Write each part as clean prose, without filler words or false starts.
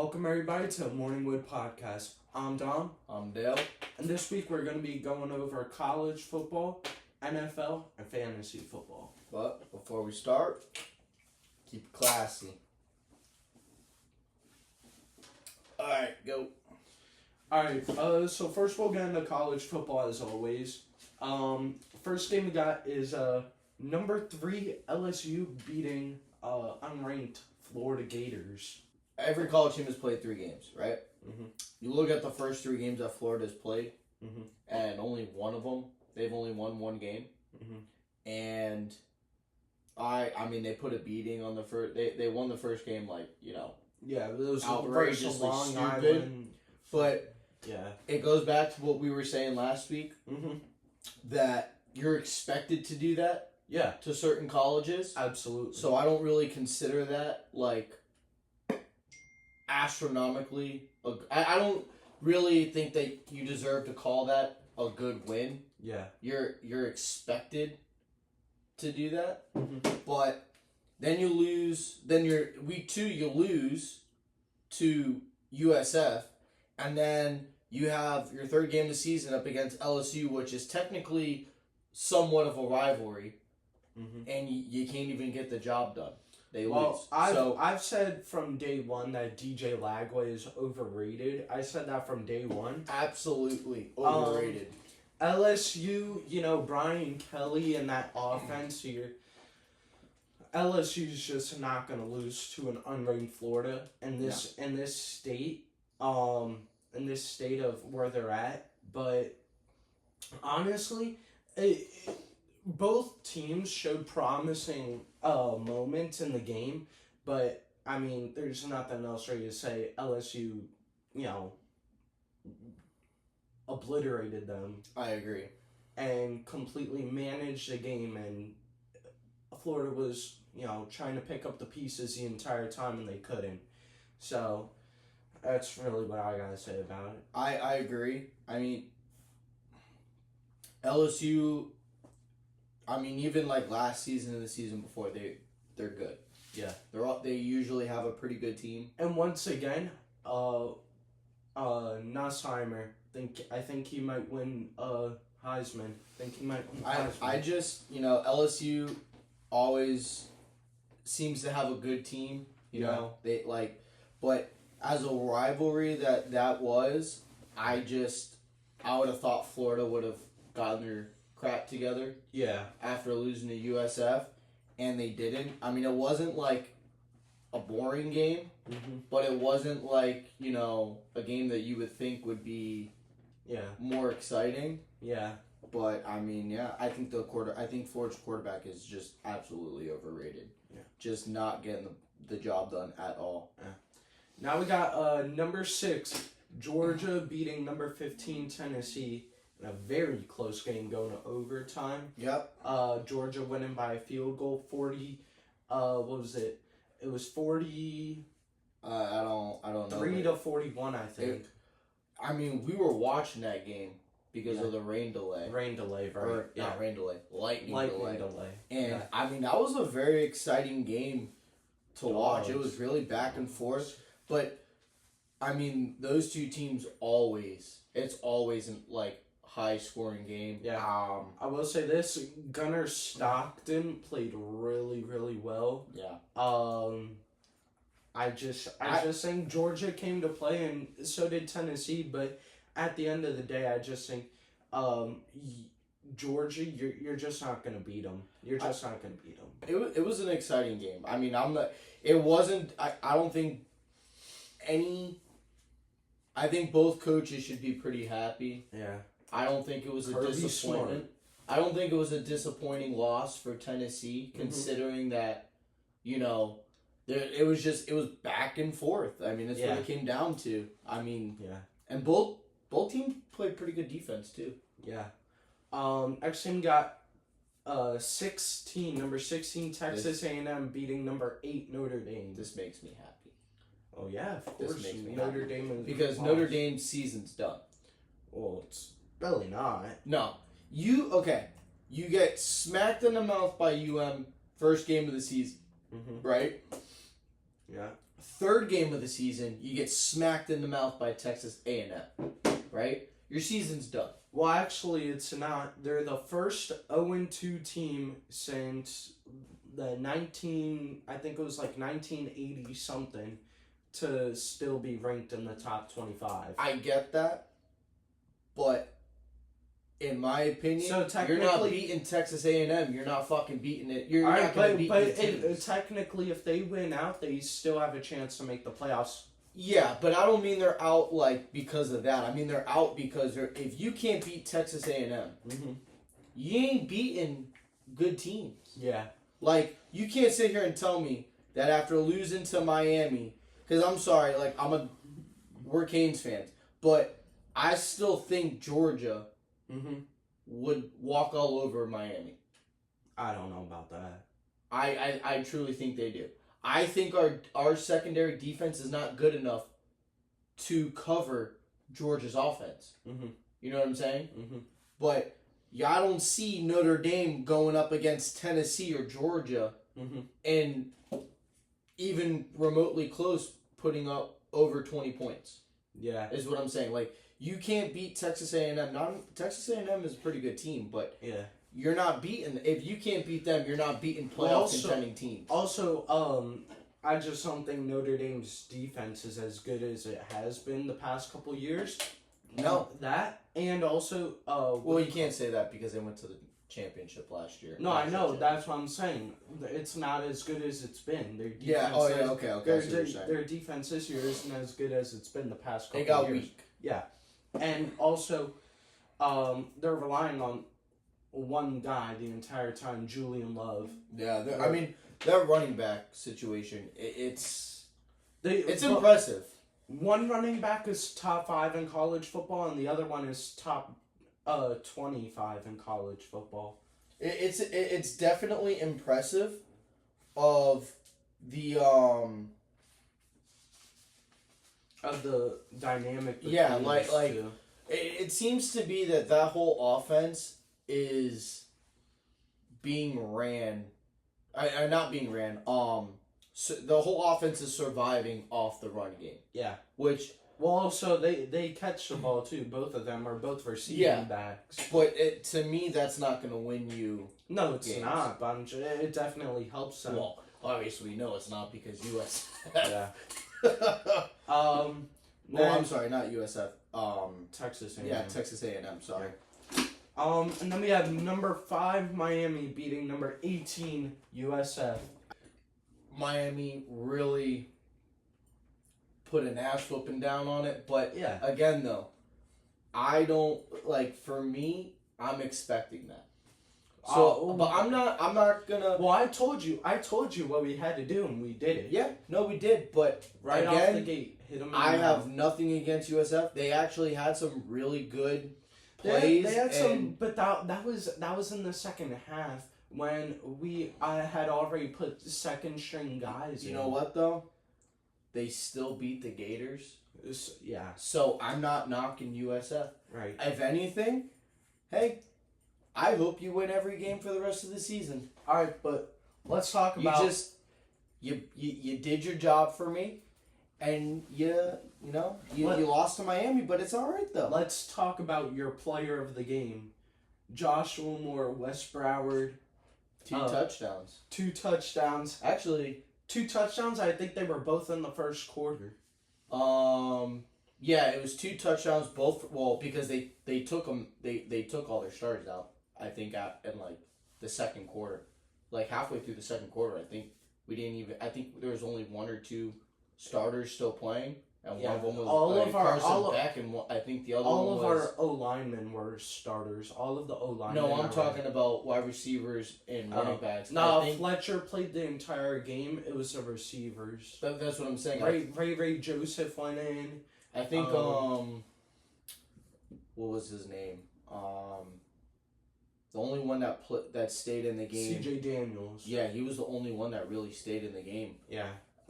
Welcome everybody to the Morningwood Podcast. I'm Dom. I'm Dale. And this week we're going to be going over college football, NFL, and fantasy football. But before we start, keep it classy. Alright, go. Alright, so first we'll get into college football as always. First game we got is number 3 LSU beating unranked Florida Gators. Every college team has played 3 games, right? Mm-hmm. You look at the first 3 games that Florida has played, Mm-hmm. and only one of them, they've only won 1 game. Mm-hmm. And I mean, they put a beating on the first. They won the first game, Yeah, it was outrageously Long stupid. Island. But yeah, it goes back to what we were saying last week, mm-hmm. that you're expected to do that. Yeah, To certain colleges. absolutely. So I don't really consider that astronomically. I don't really think that you deserve to call that a good win. Yeah. You're expected to do that, Mm-hmm. but then you lose. Then week 2 you lose to USF, and then you have your 3rd game of the season up against LSU, which is technically somewhat of a rivalry. Mm-hmm. And you can't even get the job done. They Well, lose. I've said from day one that DJ Lagway is overrated. I said that from day one. Absolutely overrated. LSU, Brian Kelly and that offense here. LSU's just not gonna lose to an unranked Florida in this state. In this state of where they're at. But honestly, both teams showed promising moments in the game, but I mean, there's nothing else really to say. LSU, obliterated them I agree. and completely managed the game, and Florida was, trying to pick up the pieces the entire time and they couldn't. So that's really what I gotta say about it. I agree. I mean, LSU. I mean, even last season and the season before, they're good. Yeah. They usually have a pretty good team. And once again, Nussheimer, I think he might win Heisman. I just LSU always seems to have a good team. You know they but as a rivalry that was, I would have thought Florida would have gotten their crap together. Yeah. After losing to USF, and they didn't. I mean, it wasn't a boring game, Mm-hmm. but it wasn't a game that you would think would be more exciting. Yeah. But I mean, I think Florida's quarterback is just absolutely overrated. Yeah. Just not getting the job done at all. Yeah. Now we got number 6 Georgia beating number 15 Tennessee in a very close game going to overtime. Yep. Georgia winning by a field goal, 40. What was it? It was 40. I don't know. 3 to 41, I think. I mean, we were watching that game because of the rain delay. Rain delay, right? Or not rain delay, lightning delay. And I mean, that was a very exciting game to watch. It was really back and forth. But I mean, those two teams it's always in high scoring game. Yeah. I will say this: Gunnar Stockton played really, really well. Yeah. I just think Georgia came to play, and so did Tennessee. But at the end of the day, I just think Georgia, you're just not gonna beat them. You're just not gonna beat them. It was an exciting game. I mean, It wasn't. I don't think any. I think both coaches should be pretty happy. Yeah. I don't think it was a disappointment. I don't think it was a disappointing loss for Tennessee, considering that, it was back and forth. I mean, that's what it came down to. I mean, and both teams played pretty good defense too. Yeah. Next team got number 16 Texas A&M beating number 8 Notre Dame. This makes me happy. Oh yeah, of course. This makes me Notre happy. Dame is Because Notre Dame's season's done. Well, it's really not. No. You get smacked in the mouth by UM first game of the season, right? Yeah. third game of the season, you get smacked in the mouth by Texas A&M, right? Your season's done. Well, actually, it's not. They're the first 0-2 team since the I think it was like 1980 something, to still be ranked in the top 25. I get that, but in my opinion, So you're not beating Texas A&M. You're not fucking beating it. You're Alright, not going to beat but the teams. technically, if they win out, they still have a chance to make the playoffs. Yeah, but I don't mean they're out like because of that. I mean they're out because if you can't beat Texas A&M, you ain't beating good teams. Yeah. Like, you can't sit here and tell me that after losing to Miami, because I'm sorry, like, we're Canes fans, but I still think Georgia would walk all over Miami. I don't know about that. I truly think they do. I think our secondary defense is not good enough to cover Georgia's offense. You know what I'm saying? But I don't see Notre Dame going up against Tennessee or Georgia and even remotely close putting up over 20 points. Yeah. Is what I'm saying. Like, you can't beat Texas A&M. Texas A&M is a pretty good team, but yeah, you're not beating. If you can't beat them, you're not beating playoff contending teams. Also, I just don't think Notre Dame's defense is as good as it has been the past couple years. No. That, and also... well, you can't say that because they went to the championship last year. No, I know. That's what I'm saying. It's not as good as it's been. Their defense yeah, oh yeah, okay. Their defense this year isn't as good as it's been the past couple years. They got years. weak. Yeah. And also, they're relying on one guy the entire time, Julian Love. Yeah, I mean, their running back situation, it's But impressive. One running back is top 5 in college football, and the other one is top 25 in college football. It's definitely impressive. Of the dynamic. Yeah, like it seems to be that whole offense is being ran. Not being ran. So the whole offense is surviving off the run game. Yeah. Which... Well, also, they catch the ball, too. Both of them are both receiving backs. But to me, that's not going to win you No, it's games. not, but it definitely helps them. Well, obviously, no, it's not because USF. Yeah. Well, I'm sorry, not USF. Texas A&M. Yeah, Texas A&M, sorry. And then we have number 5, Miami, beating number 18, USF. Miami really put an ass whooping down on it, but yeah, again though, I don't for me, I'm expecting that. So, but I'm not gonna. Well, I told you what we had to do, and we did it. Yeah, no, we did, but right again, off the gate, hit them. I have nothing against USF. They actually had some really good plays. They had some, but that was in the second half when I had already put second string guys. You know what though? They still beat the Gators. Yeah. So I'm not knocking USF. Right. If anything, hey, I hope you win every game for the rest of the season. All right, but let's talk about you did your job for me, and you lost to Miami, but it's all right though. Let's talk about your player of the game, Joshua Moore, West Broward. 2 touchdowns. 2 touchdowns. Actually, 2 touchdowns. I think they were both in the first quarter. Yeah, it was 2 touchdowns. Both because they took them. They took all their starters out. I think in the second quarter, halfway through the second quarter. I think we didn't even. I think there was only 1 or 2 starters still playing, and one of them was Carson Beck, and I think the other one was... All of our O-linemen were starters. All of the O-linemen. No, I'm talking about wide receivers and running backs. No, Fletcher played the entire game. It was the receivers. That's what I'm saying. Ray Joseph went in. I think, what was his name? The only one that stayed in the game... C.J. Daniels. Yeah, he was the only one that really stayed in the game. Yeah.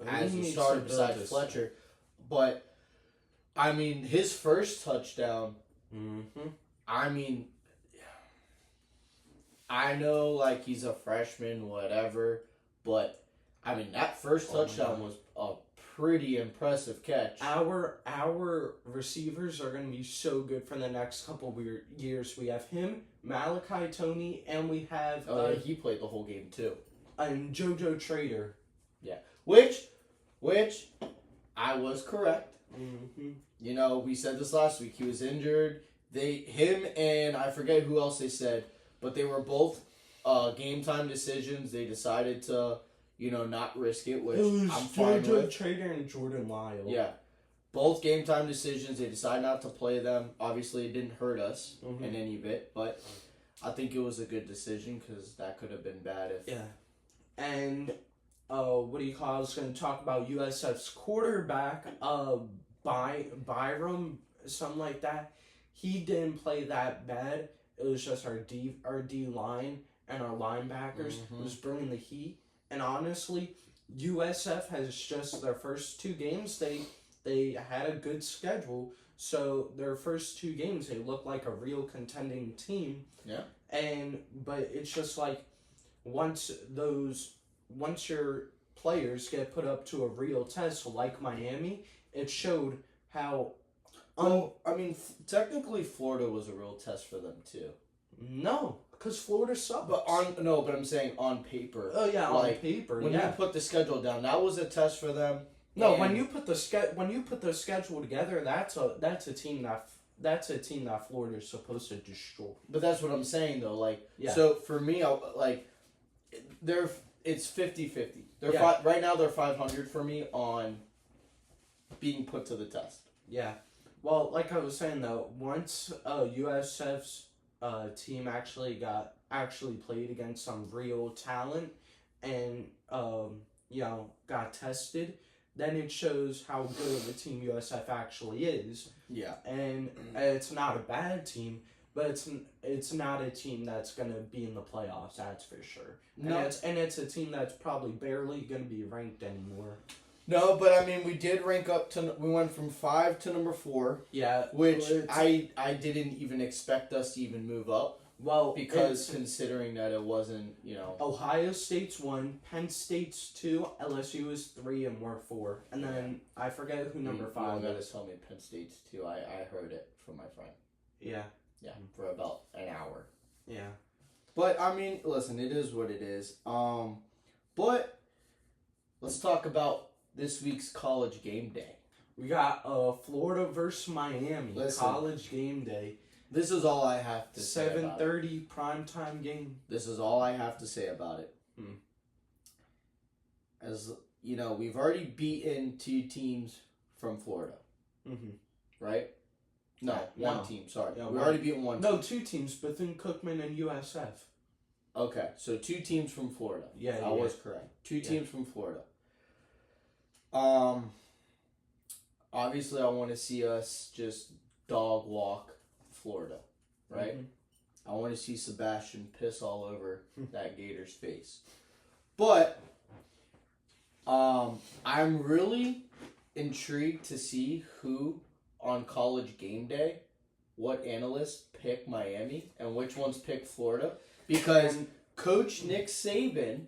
As a starter besides Fletcher. But, I mean, his first touchdown, I mean, I know, he's a freshman, whatever, but, I mean, that first touchdown was a pretty impressive catch. Our receivers are going to be so good for the next couple years. We have him, Malachi Tony, and we have he played the whole game too. And JoJo Trader. Yeah, which I was correct. Mm-hmm. You know, we said this last week. He was injured. Him and I forget who else they said, but they were both game time decisions. They decided to, not risk it, which I'm fine with. JoJo Trader and Jordan Lyle. Yeah. Both game time decisions. They decided not to play them. Obviously, it didn't hurt us in any bit, but I think it was a good decision because that could have been bad if... Yeah. And, I was going to talk about USF's quarterback, Byram, something like that. He didn't play that bad. It was just our D line and our linebackers was bringing the heat. And honestly, USF has just their first 2 games. They had a good schedule, so their first 2 games they looked like a real contending team. Yeah. But it's just like once your players get put up to a real test like Miami, it showed how. Technically Florida was a real test for them too. No, because Florida sucks. But I'm saying on paper. Oh yeah, on paper. When you put the schedule down, that was a test for them. No, when you put the schedule together, that's a team that Florida's supposed to destroy. But that's what I'm saying though. So for me, it's 50-50. Right now they're 500 for me on being put to the test. Yeah. Well, like I was saying though, once USF's team actually played against some real talent and got tested, then it shows how good of a team USF actually is. Yeah. And it's not a bad team, but it's not a team that's gonna be in the playoffs. That's for sure. No. And it's a team that's probably barely gonna be ranked anymore. No, but we did rank up we went from 5 to number 4. Yeah. Which I didn't even expect us to even move up. Well, because considering that it wasn't, Ohio State's 1, Penn State's 2, LSU is 3, and we're 4. And then I forget who number 5 is. You gotta tell me Penn State's 2. I heard it from my friend. Yeah. Yeah, for about an hour. Yeah. But listen, it is what it is. But let's talk about this week's college game day. We got Florida versus Miami. College game day. This is all I have to say. 7:30 primetime game. This is all I have to say about it. As you know, we've already beaten 2 teams from Florida. Right? No, one team. Sorry, we already beaten 1 team. No, 2 teams. Bethune-Cookman and USF. Okay, so 2 teams from Florida. Yeah, I was correct. 2 teams from Florida. Obviously, I want to see us just dog walk Florida, right? I want to see Sebastian piss all over that Gator's face. But I'm really intrigued to see who on college game day, what analysts pick Miami and which ones pick Florida. Because Coach Nick Saban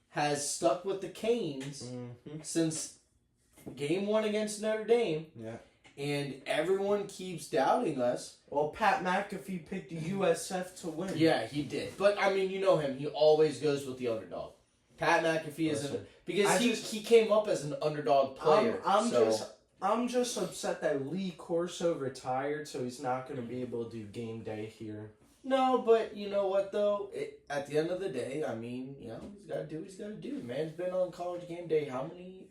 has stuck with the Canes since game 1 against Notre Dame. Yeah. And everyone keeps doubting us. Well, Pat McAfee picked USF to win. Yeah, he did. But, you know him. He always goes with the underdog. Pat McAfee isn't... Because he came up as an underdog player. I'm just upset that Lee Corso retired, so he's not going to be able to do game day here. No, but you know what, though? At the end of the day, he's got to do what he's got to do. Man's been on college game day how many,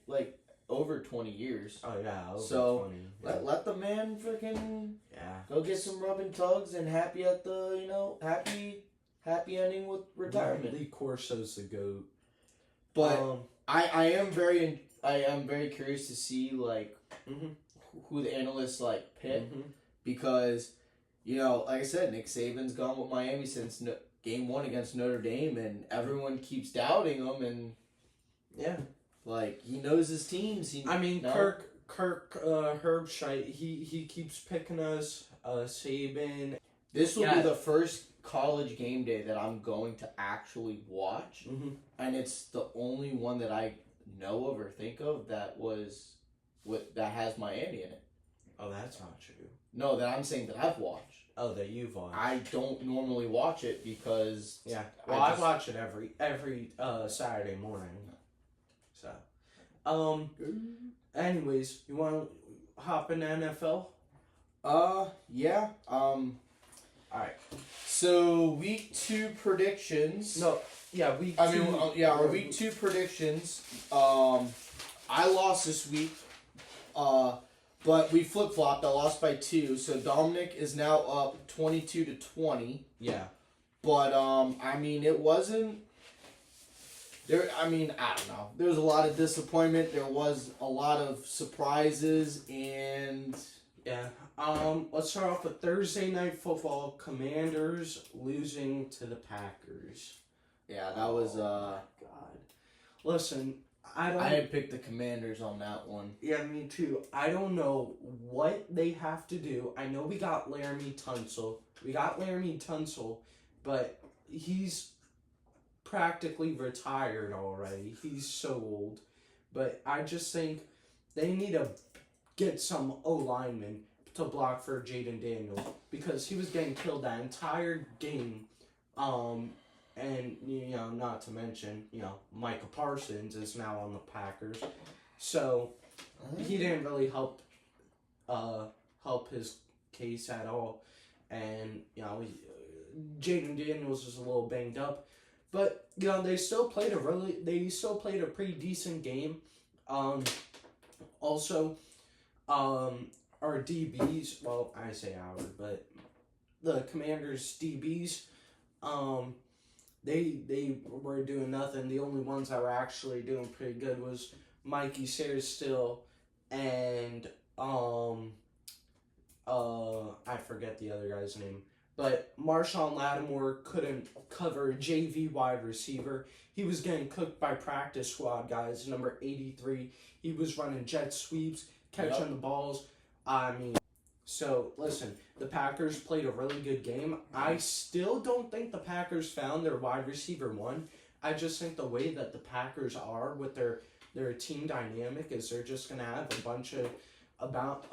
over 20 years. Oh, yeah, over 20. Yeah. Let the man freaking go get some rub and tugs and happy at the, happy ending with retirement. Lee Corso's the GOAT. But I am very curious to see, who the analysts, pick. Because, like I said, Nick Saban's gone with Miami since game 1 against Notre Dame, and everyone keeps doubting him, and... Yeah. He knows his teams. Kirk Herbstreit, he keeps picking us, Saban. This will be the first college game day that I'm going to actually watch, and it's the only one that know of or think of that has Miami in it. Oh, that's not true. No, that I'm saying that I've watched. Oh, that you've watched. I don't normally watch it because yeah. Well, I watch it every Saturday morning. So, anyways, you want to hop into NFL? Yeah. All right. So week 2 predictions. No. Yeah, week 2. Our week 2 predictions. I lost this week. But we flip-flopped. I lost by 2. So Dominic is now up 22-20. Yeah. But, it wasn't... I don't know. There was a lot of disappointment. There was a lot of surprises, and... Yeah. Let's start off with Thursday Night Football. Commanders losing to the Packers. Yeah, that was... God. Listen... I had picked the Commanders on that one. Yeah, me too. I don't know what they have to do. I know we got Laramie Tunsil. But he's practically retired already. He's so old. But I just think they need to get some O-linemen to block for Jaden Daniels because he was getting killed that entire game. And, not to mention, Micah Parsons is now on the Packers. So, he didn't really help his case at all. And, Jaden Daniels is a little banged up. But, they still played a pretty decent game. Also, our DBs, well, I say our, but the Commanders' DBs, They were doing nothing. The only ones that were actually doing pretty good was Mikey Sayer-Still and I forget the other guy's name. But Marshawn Lattimore couldn't cover a JV wide receiver. He was getting cooked by practice squad guys. Number 83. He was running jet sweeps, catching the balls. So, listen, the Packers played a really good game. I still don't think the Packers found their wide receiver one. I just think the way that the Packers are with their team dynamic is they're just going to have a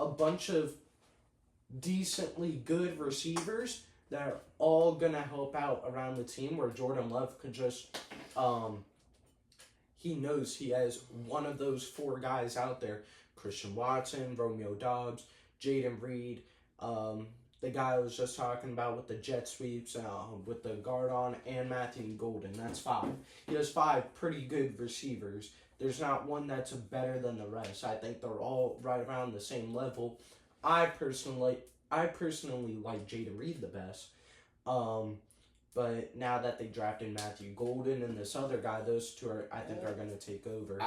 bunch of decently good receivers that are all going to help out around the team where Jordan Love could just, he knows he has one of those 4 guys out there. Christian Watson, Romeo Doubs, Jaden Reed, the guy I was just talking about with the jet sweeps, with the guard on, and Matthew Golden. That's 5. He has 5 pretty good receivers. There's not one that's better than the rest. I think they're all right around the same level. I personally like Jaden Reed the best. But now that they drafted Matthew Golden and this other guy, those two are going to take over.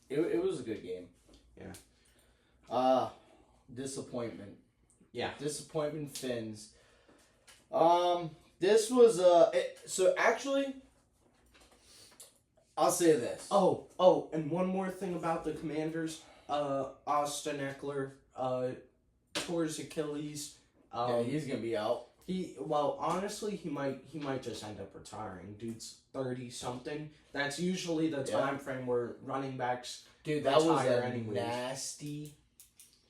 It was a good game. Yeah. Disappointment. Yeah. Disappointment Fins. This was so actually I'll say this. Oh, and one more thing about the Commanders. Austin Eckler tore his Achilles. He's gonna be out. Honestly, he might just end up retiring. Dude's 30-something. That's usually the time frame where running backs Dude, that was a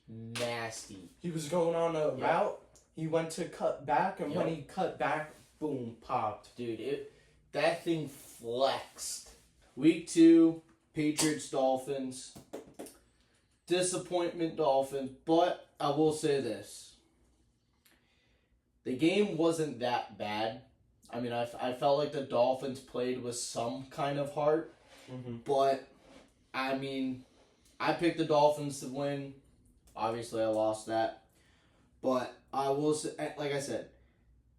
nasty. He was going on a route. He went to cut back, and when he cut back, boom, popped. Dude, that thing flexed. Week 2, Patriots, Dolphins. Disappointment, Dolphins. But I will say this. The game wasn't that bad. I felt like the Dolphins played with some kind of heart. Mm-hmm. But, I picked the Dolphins to win. Obviously, I lost that. But I will say, like I said,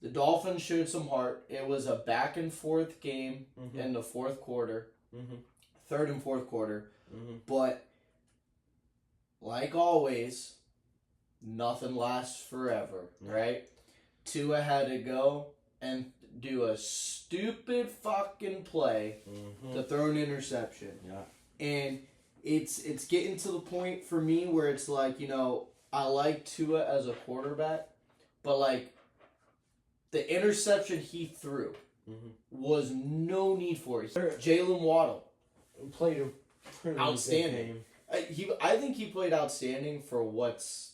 the Dolphins showed some heart. It was a back and forth game in the fourth quarter. Mm-hmm. Third and fourth quarter. Mm-hmm. But, like always, nothing lasts forever, right? Tua had to go and do a stupid fucking play to throw an interception. Yeah. And it's getting to the point for me where it's like, I like Tua as a quarterback, but like the interception he threw was no need for it. Jalen Waddle Played a pretty Outstanding. good game. I think he played outstanding for what's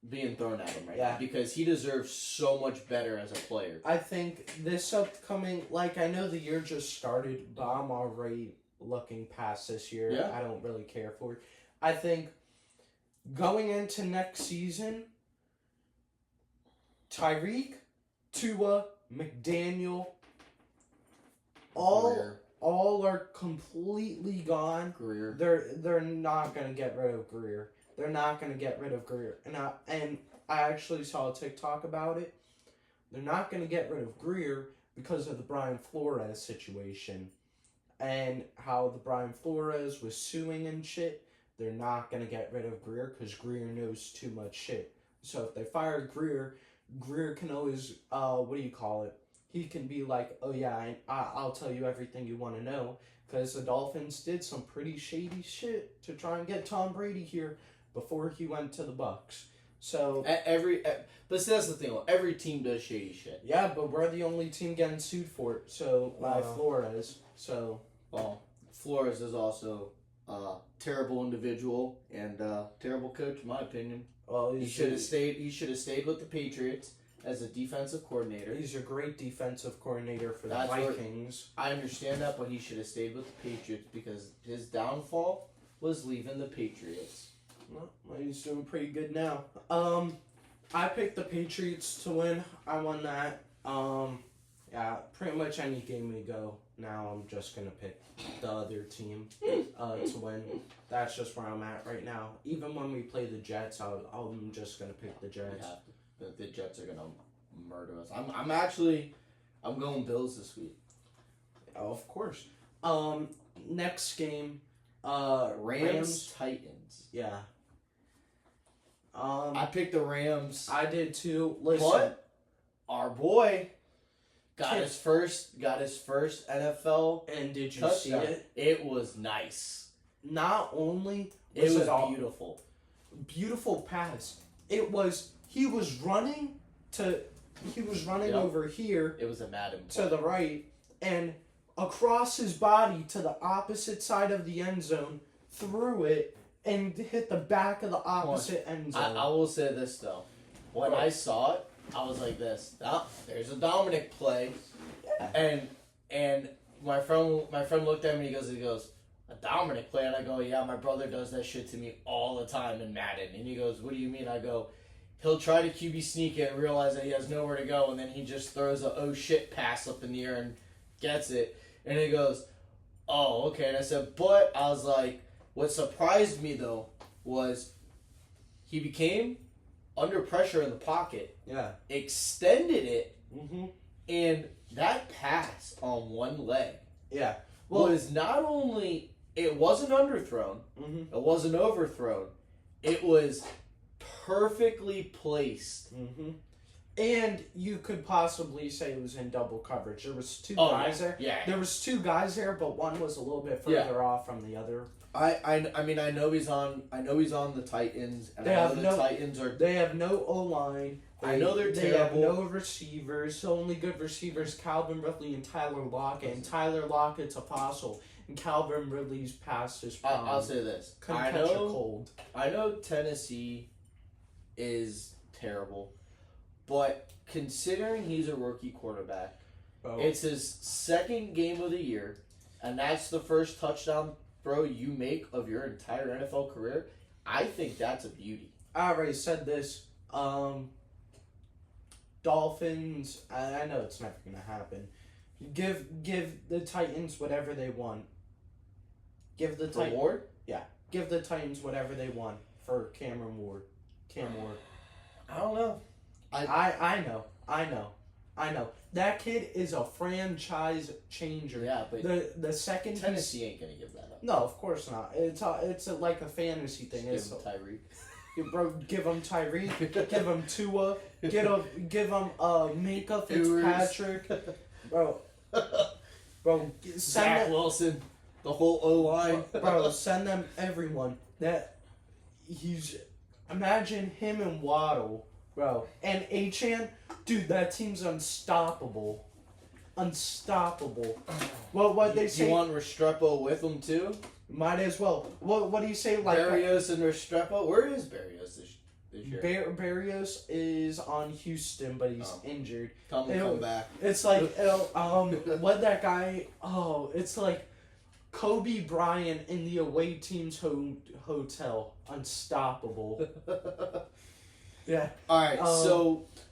being thrown at him right now, because he deserves so much better as a player. I think this upcoming, like, I know the year just started, but I'm already looking past this year. Yeah. I don't really care for it. I think going into next season, Tyreek, Tua, McDaniel, all are completely gone. Greer. They're not gonna get rid of Greer. They're not gonna get rid of Greer. And I actually saw a TikTok about it. They're not gonna get rid of Greer because of the Brian Flores situation. And how the Brian Flores was suing and shit. They're not gonna get rid of Greer because Greer knows too much shit. So if they fire Greer, Greer can always he can be like, oh yeah, I'll tell you everything you want to know, because the Dolphins did some pretty shady shit to try and get Tom Brady here before he went to the Bucs. So but see, that's the thing. Every team does shady shit. Yeah, but we're the only team getting sued for it. So by Flores. So Flores is also a terrible individual and terrible coach, in my opinion. Well, he should have stayed. He should have stayed with the Patriots as a defensive coordinator. He's a great defensive coordinator for the Vikings. I understand that, but he should have stayed with the Patriots because his downfall was leaving the Patriots. Well, he's doing pretty good now. I picked the Patriots to win. I won that. Yeah, pretty much any game we go now, I'm just gonna pick the other team to win. That's just where I'm at right now. Even when we play the Jets, I'm just gonna pick the Jets. The Jets are gonna murder us. I'm going Bills this week. Oh, of course. Next game, Rams Titans. Yeah. I picked the Rams. I did too. Listen, but our boy got his first NFL. And did you touchdown. see it? It was nice. Not only was it beautiful. Beautiful pass. He was running over here. It was a Madden play. To the right, and across his body to the opposite side of the end zone, threw it and hit the back of the opposite end zone. I will say this though, when I saw it, I was like this. There's a Dominic play, and my friend looked at me. He goes, a Dominic play, and I go, yeah, my brother does that shit to me all the time in Madden. And he goes, what do you mean? I go, he'll try to QB sneak it and realize that he has nowhere to go, and then he just throws a oh shit pass up in the air and gets it. And he goes, oh, okay. And I said, but I was like, what surprised me though was he became under pressure in the pocket. Yeah. Extended it. Mm-hmm. And that pass on one leg. Yeah. Was not only, it wasn't underthrown. Mm-hmm. It wasn't overthrown. It was perfectly placed. Mm-hmm. And you could possibly say it was in double coverage. There was two guys there. Yeah. There was two guys there, but one was a little bit further off from the other. I mean I know he's on the Titans, and Titans are. They have no O-line. I know they're They terrible. have no receivers. The only good receivers, Calvin Ridley and Tyler Lockett. And Tyler Lockett's a fossil. And Calvin Ridley's past his prime. I'll say this. Couldn't catch a cold. I know Tennessee is terrible, but considering he's a rookie quarterback, it's his second game of the year, and that's the first touchdown throw you make of your entire NFL career. I think that's a beauty. I already said this. Dolphins, I know it's never going to happen. Give the Titans whatever they want. Give the Titans Ward? Yeah. Give the Titans whatever they want for Cam Ward. I don't know. I know. That kid is a franchise changer. Yeah, but the second Tennessee ained gonna give that up. No, of course not. It's like a fantasy thing. Just give him Tyreek. Bro, give him Tyreek. Give him Tua. Give him Minka Fitzpatrick. Bro, Zach Wilson. The whole O-line. Bro, send them everyone. Imagine him and Waddle, bro. And Achane, dude, that team's unstoppable. unstoppable. Well, what they say? You want Restrepo with him too? Might as well. What do you say? Like Barrios and Restrepo. Where is Barrios this year? Barrios is on Houston, but he's injured. Come back. It's like what that guy? Oh, it's like Kobe Bryant in the away team's hotel. Unstoppable. Yeah. All right.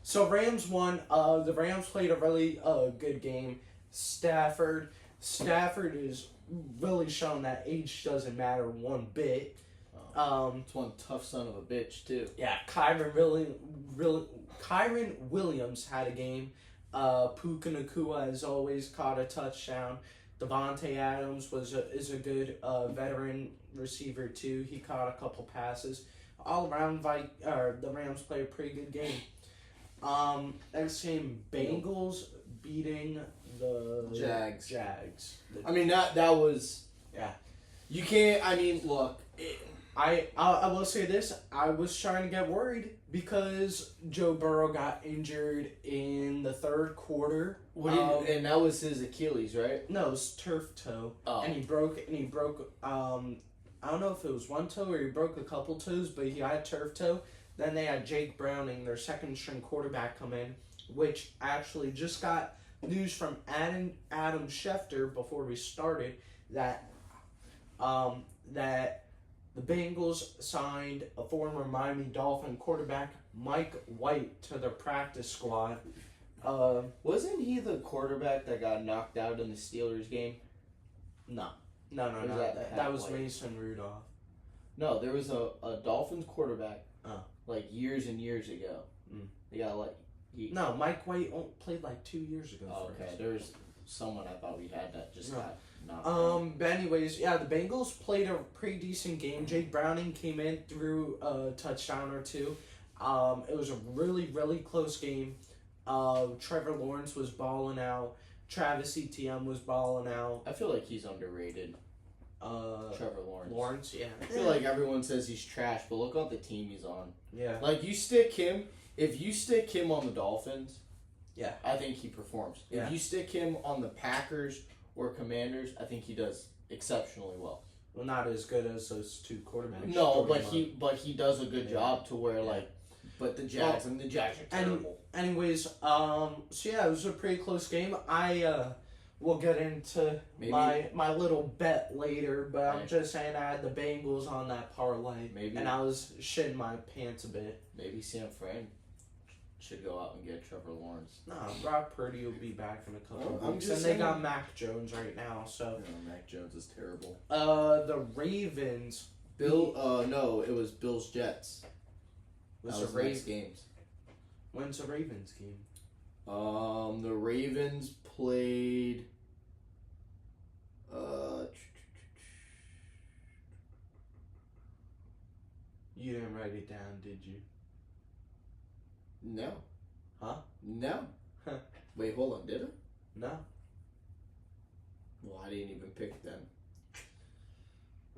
So Rams won. The Rams played a really good game. Stafford is really showing that age doesn't matter one bit. It's one tough son of a bitch too. Yeah, Kyron Williams had a game. Puka Nacua, as always, caught a touchdown. Devontae Adams is a good veteran receiver too. He caught a couple passes. All around, the Rams played a pretty good game. Next game, Bengals beating the Jags. The I mean that was You can't. I mean, look. I will say this. I was trying to get worried because Joe Burrow got injured in the third quarter. And that was his Achilles, right? No, it was turf toe. Oh. And he broke. I don't know if it was one toe or he broke a couple toes, but he had turf toe. Then they had Jake Browning, their second string quarterback, come in, which actually just got news from Adam Schefter before we started that that the Bengals signed a former Miami Dolphin quarterback, Mike White, to their practice squad. Wasn't he the quarterback that got knocked out in the Steelers game? No. That was Mason Rudolph. No, there was a Dolphins quarterback like years and years ago. They got No, Mike White played like 2 years ago. Oh, okay, there was someone I thought we had that just got knocked out. But anyways, yeah, the Bengals played a pretty decent game. Jake Browning came in, threw a touchdown or two. It was a really, really close game. Trevor Lawrence was balling out. Travis Etienne was balling out. I feel like he's underrated. Trevor Lawrence. Yeah. I feel like everyone says he's trash, but look at the team he's on. Yeah. Like, if you stick him on the Dolphins, yeah, I think he performs. Yeah. If you stick him on the Packers or Commanders, I think he does exceptionally well. Well, not as good as those two quarterbacks. No, but he does a good job to where but the Jags are terrible. Anyways, so yeah, it was a pretty close game. I will get into my little bet later, but I'm just saying I had the Bengals on that parlay, and I was shitting my pants a bit. Maybe San Fran should go out and get Trevor Lawrence. No, Brock Purdy will be back in a couple of weeks, and they got Mac Jones right now. So Mac Jones is terrible. The Ravens. No, it was Bills Jets. Was the Ravens games. When's the Ravens game? The Ravens played. You didn't write it down, did you? No. Huh? No. Wait, hold on. Did it? No. Well, I didn't even pick then.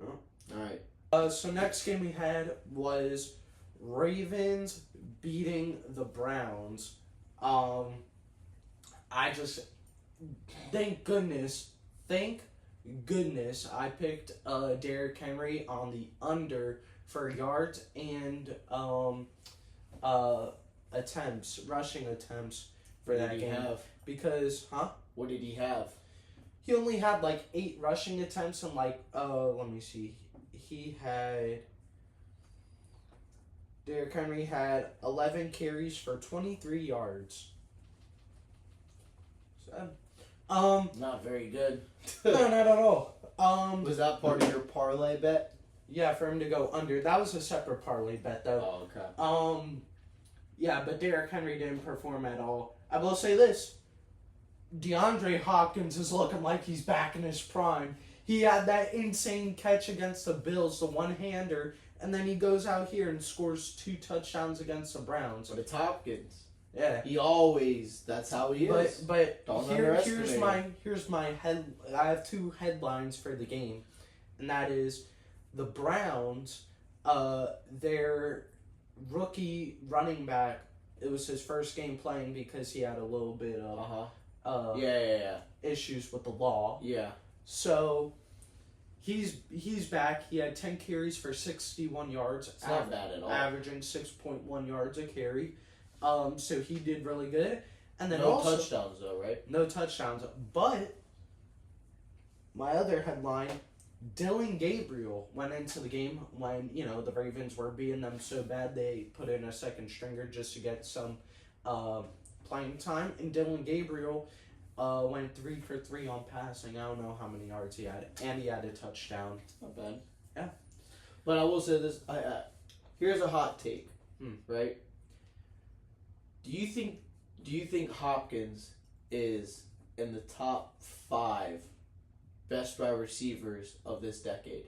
Oh. All right. So next game we had was Ravens beating the Browns. I just thank goodness I picked Derrick Henry on the under for yards and rushing attempts for that game. Because what did he have? He only had like 8 rushing attempts and let me see. Derrick Henry had 11 carries for 23 yards. So, not very good. No, not at all. Was that part of your parlay bet? Yeah, for him to go under. That was a separate parlay bet, though. Oh, okay. Yeah, but Derrick Henry didn't perform at all. I will say this. DeAndre Hopkins is looking like he's back in his prime. He had that insane catch against the Bills, the one-hander, and then he goes out here and scores 2 touchdowns against the Browns. But it's Hopkins. Yeah. That's how he is. But Don't here's my head. I have 2 headlines for the game, and that is the Browns. Their rookie running back. It was his first game playing because he had a little bit of issues with the law. Yeah. So he's back. He had 10 carries for 61 yards. It's not bad at all. Averaging 6.1 yards a carry. So he did really good. And then no touchdowns though, right? No touchdowns. But my other headline, Dylan Gabriel went into the game when, the Ravens were beating them so bad they put in a second stringer just to get some playing time. And Dylan Gabriel went 3 for 3 on passing. I don't know how many yards he had. And he had a touchdown. Not bad. Yeah. But I will say this. Here's a hot take, right? Do you think Hopkins is in the top 5 best wide receivers of this decade?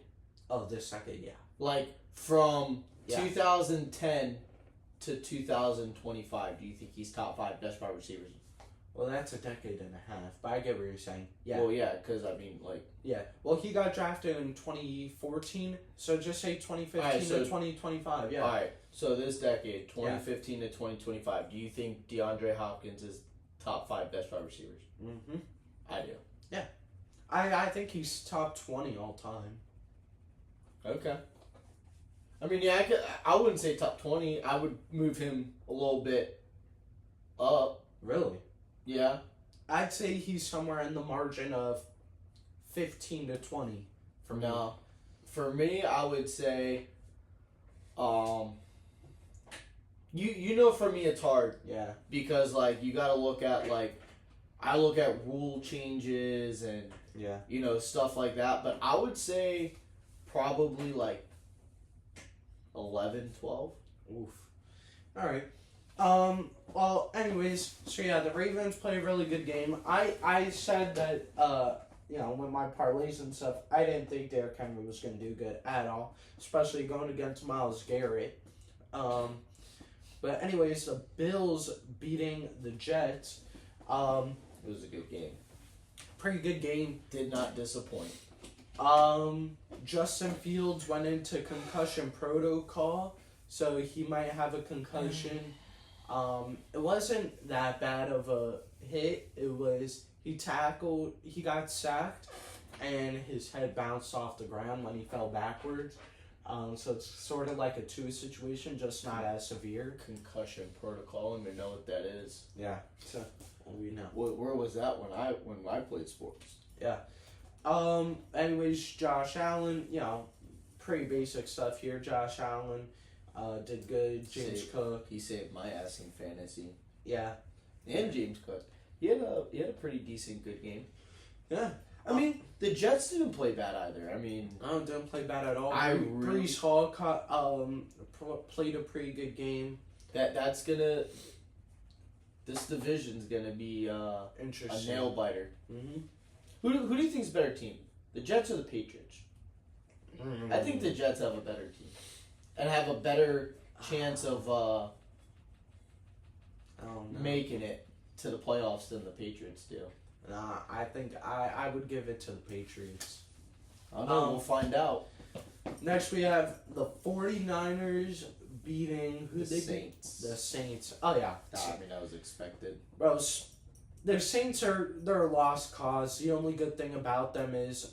Of this decade, yeah. Like, from 2010 to 2025, do you think he's top 5 best wide receivers? Well, that's a decade and a half, but I get what you're saying. Yeah. Well, yeah, because, Yeah. Well, he got drafted in 2014, so just say 2015 to 2025, yeah. All right, so this decade, 2015 to 2025, do you think DeAndre Hopkins is top 5 best wide receivers? Mm-hmm. I do. Yeah. I think he's top 20 all time. Okay. I mean, yeah, I wouldn't say top 20. I would move him a little bit up. Really? Yeah. I'd say he's somewhere in the margin of 15 to 20 for me. No. For me, I would say, for me it's hard. Yeah. Because, you got to look at, I look at rule changes and, stuff like that. But I would say probably, 11, 12. Oof. All right. Well, anyways, so yeah, the Ravens played a really good game. I said that, with my parlays and stuff, I didn't think Derrick Henry was going to do good at all, especially going against Myles Garrett. But anyways, the Bills beating the Jets. It was a good game. Pretty good game. Did not disappoint. Justin Fields went into concussion protocol, so he might have a concussion. It wasn't that bad of a hit. It was, he got sacked, and his head bounced off the ground when he fell backwards. So it's sort of like a Tua situation, just not as severe. Concussion protocol, I don't even know what that is. Yeah. So, we know. Where was that when I played sports? Yeah. Anyways, Josh Allen, pretty basic stuff here. Josh Allen did good. James Cook. He saved my ass in fantasy. Yeah. And James Cook. He had a pretty decent good game. Yeah. I mean, the Jets didn't play bad either. I mean, didn't play bad at all. Breece Hall played a pretty good game. This division's gonna be interesting. A nail biter. Mm-hmm. Who do you think's a better team, the Jets or the Patriots? Mm-hmm. I think the Jets have a better team, and have a better chance of making it to the playoffs than the Patriots do. Nah, I think I would give it to the Patriots. I don't know. We'll find out. Next, we have the 49ers beating the Saints. The Saints. Oh, yeah. I mean, that was expected. Bro, the Saints they're a lost cause. The only good thing about them is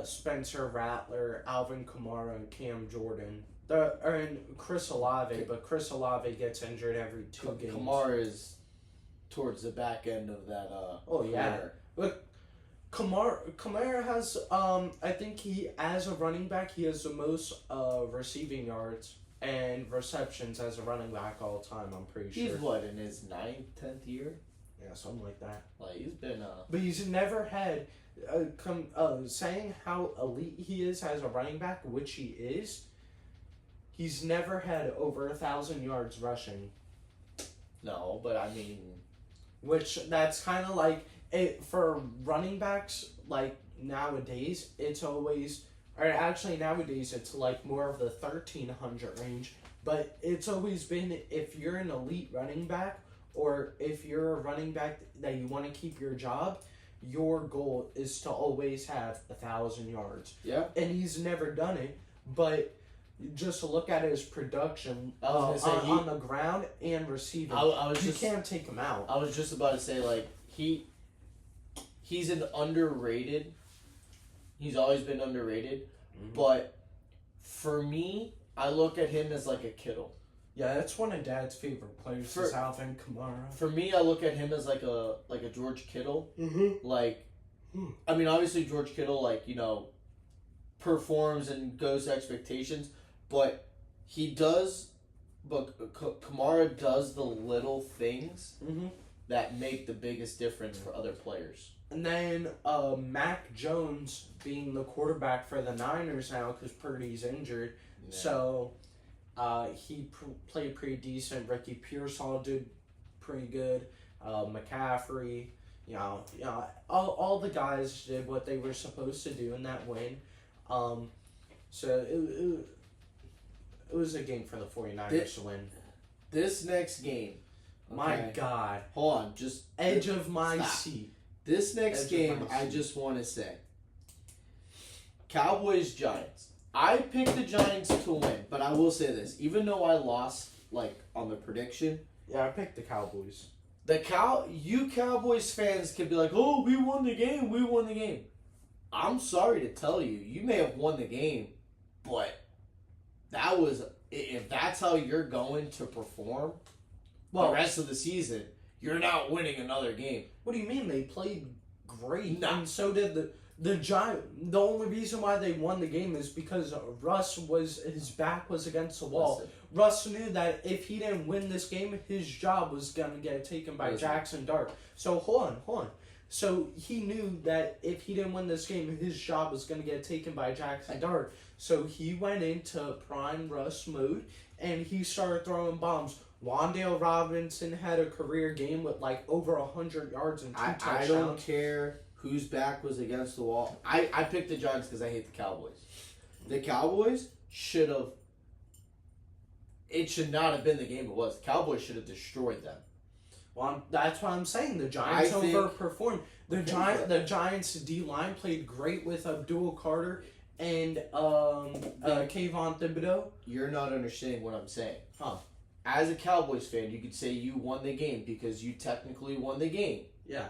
Spencer Rattler, Alvin Kamara, and Cam Jordan. And Chris Olave, but Chris Olave gets injured every 2 games. Kamara is towards the back end of that. Career. But Kamara has I think he, as a running back, he has the most receiving yards and receptions as a running back all time. I'm pretty sure. He's what, in his 9th, 10th year? Yeah, something like that. He's been But he's never had saying how elite he is as a running back, which he is. He's never had over 1,000 yards rushing. No, but I mean, which that's kind of like it for running backs. Like nowadays, it's always, or actually nowadays it's like more of the 1,300 range. But it's always been, if you're an elite running back, or if you're a running back that you want to keep your job, your goal is to always have 1,000 yards. Yeah. And he's never done it, but just to look at his production on the ground and receiving, you can't take him out. I was just about to say, he's an underrated. He's always been underrated, Mm-hmm. but for me, I look at him as like a Kittle. Yeah, that's one of Dad's favorite players. Is Alvin Kamara. For me, I look at him as like a George Kittle. Mm-hmm. Like, I mean, obviously George Kittle, like, you know, performs and goes to expectations, but Kamara does the little things that make the biggest difference for other players. And then Mac Jones being the quarterback for the Niners now because Purdy's injured. Yeah. So he played pretty decent. Ricky Pearsall did pretty good. McCaffrey, all the guys did what they were supposed to do in that win. So it was a game for the 49ers to win. This next game. Okay. My God. Hold on. Just edge of my seat. This next game, I just want to say. Cowboys-Giants. I picked the Giants to win, but I will say this. Even though I lost, like, on the prediction. Yeah, I picked the Cowboys. You Cowboys fans can be like, oh, we won the game. I'm sorry to tell you, you may have won the game, but if that's how you're going to perform the rest of the season, you're not winning another game. What do you mean? They played great, and so did the Giants. The only reason why they won the game is because his back was against the wall. Listen. Russ knew that if he didn't win this game, his job was going to get taken by Jackson Dart. So, hold on. So, he knew that if he didn't win this game, his job was going to get taken by Jackson Dart. So, he went into prime Russ mode, and he started throwing bombs. Wan'Dale Robinson had a career game with, like, over 100 yards and 2 touchdowns. I don't care whose back was against the wall. I picked the Giants because I hate the Cowboys. The Cowboys should have... It should not have been the game it was. The Cowboys should have destroyed them. Well, that's what I'm saying. The Giants overperformed. The Giants' D-line played great with Abdul Carter and Kayvon Thibodeau. You're not understanding what I'm saying. Huh. As a Cowboys fan, you could say you won the game because you technically won the game. Yeah.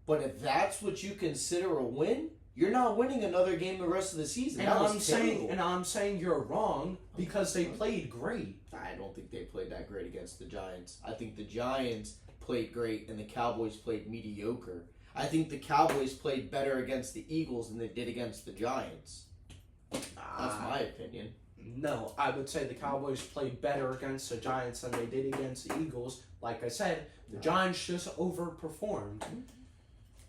But if that's what you consider a win, you're not winning another game the rest of the season. And I'm saying you're wrong because they played great. I don't think they played that great against the Giants. I think the Giants played great and the Cowboys played mediocre. I think the Cowboys played better against the Eagles than they did against the Giants. That's my opinion. No, I would say the Cowboys played better against the Giants than they did against the Eagles. Like I said, the Giants just overperformed.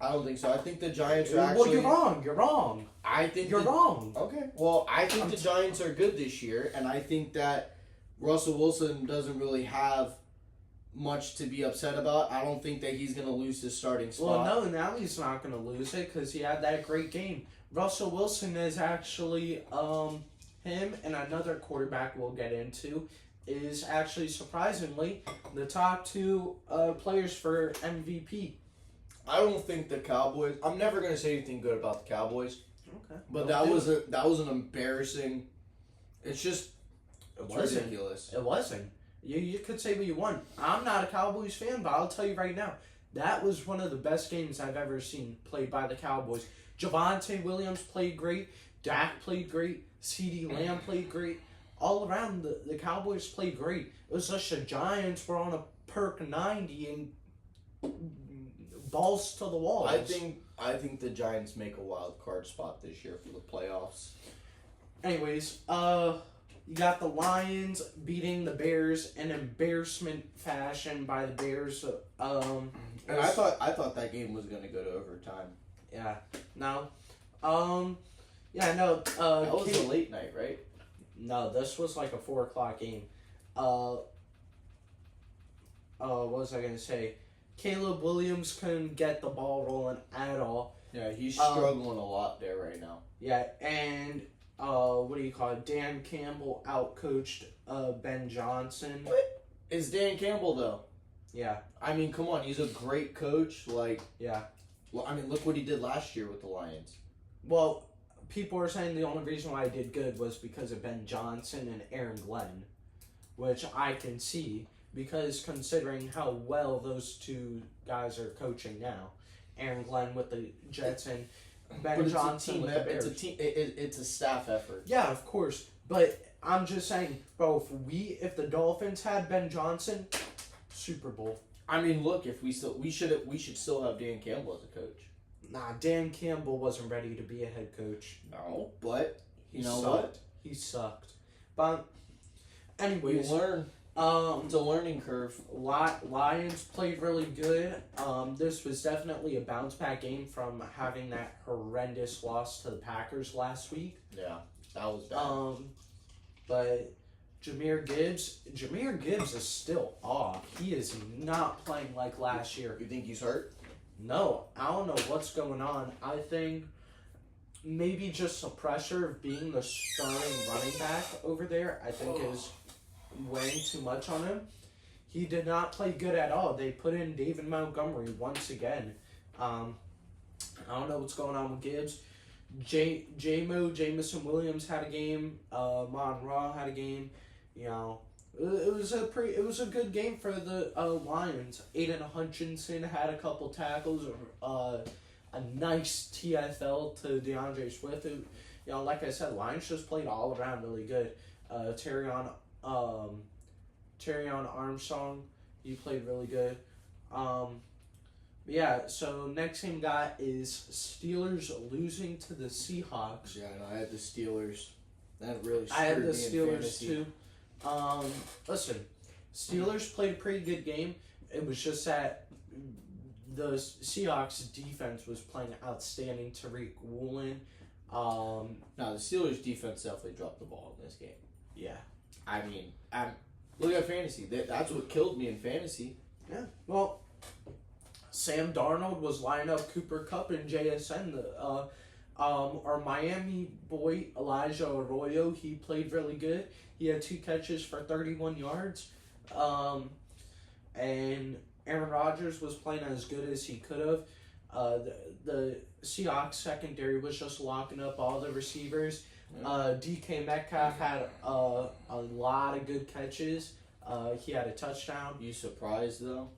I don't think so. I think the Giants are actually... Well, you're wrong. I think you're wrong. Okay. Well, I think the Giants are good this year, and I think that Russell Wilson doesn't really have much to be upset about. I don't think that he's going to lose his starting spot. Well, no, now he's not going to lose it because he had that great game. Russell Wilson is actually, him and another quarterback we'll get into, is actually surprisingly the top two players for MVP. I don't think the Cowboys... I'm never going to say anything good about the Cowboys. Okay. But that was an embarrassing... It's just... It's ridiculous. It wasn't. You could say what you want. I'm not a Cowboys fan, but I'll tell you right now, that was one of the best games I've ever seen played by the Cowboys. Javonte Williams played great. Dak played great. CeeDee Lamb played great. All around, the Cowboys played great. It was just the Giants were on a perk 90 and balls to the walls. I think the Giants make a wild card spot this year for the playoffs. Anyways, you got the Lions beating the Bears in embarrassment fashion by the Bears. And I thought that game was gonna go to overtime. Yeah. No. Yeah. No. That was a late night, right? No, this was like a 4:00 game. What was I gonna say? Caleb Williams couldn't get the ball rolling at all. Yeah, he's struggling a lot there right now. Yeah, and what do you call it? Dan Campbell outcoached Ben Johnson. What? It's Dan Campbell though. Yeah. I mean, come on, he's a great coach. Like, yeah. Well, I mean, look what he did last year with the Lions. Well, people are saying the only reason why I did good was because of Ben Johnson and Aaron Glenn, which I can see because considering how well those two guys are coaching now. Aaron Glenn with the Jets and Ben But Johnson with the Bears. It's a team. It's a staff effort. Yeah, of course. But I'm just saying, bro, if the Dolphins had Ben Johnson, Super Bowl. I mean, look, if we should still have Dan Campbell as a coach. Nah, Dan Campbell wasn't ready to be a head coach. No, but He sucked. But anyways, you learn. It's a learning curve. Lions played really good. This was definitely a bounce back game from having that horrendous loss to the Packers last week. Yeah, that was bad. But Jahmyr Gibbs is still off. He is not playing like last year. You think he's hurt? No, I don't know what's going on. I think maybe just the pressure of being the starting running back over there, I think is weighing too much on him. He did not play good at all. They put in David Montgomery once again. I don't know what's going on with Gibbs. Jamison Williams had a game. Mon Ra had a game. You know, it was a good game for the Lions. Aiden Hutchinson had a couple tackles. A nice TFL to DeAndre Swift. Who, you know, like I said, Lions just played all around really good. Terrion Armstrong, he played really good. Yeah, so next game got is Steelers losing to the Seahawks. Yeah, no, I had the Steelers. That really screwed I had the me in Steelers fantasy. too. Listen, Steelers played a pretty good game. It was just that the Seahawks defense was playing outstanding. Tariq Woolen. No, the Steelers defense definitely dropped the ball in this game. Yeah. I mean, look at fantasy. That's what killed me in fantasy. Yeah. Well, Sam Darnold was lining up Cooper Kupp and JSN. Our Miami boy Elijah Arroyo, he played really good. He had 2 catches for 31 yards. And Aaron Rodgers was playing as good as he could have. The Seahawks secondary was just locking up all the receivers. DK Metcalf had a lot of good catches. He had a touchdown. You surprised though?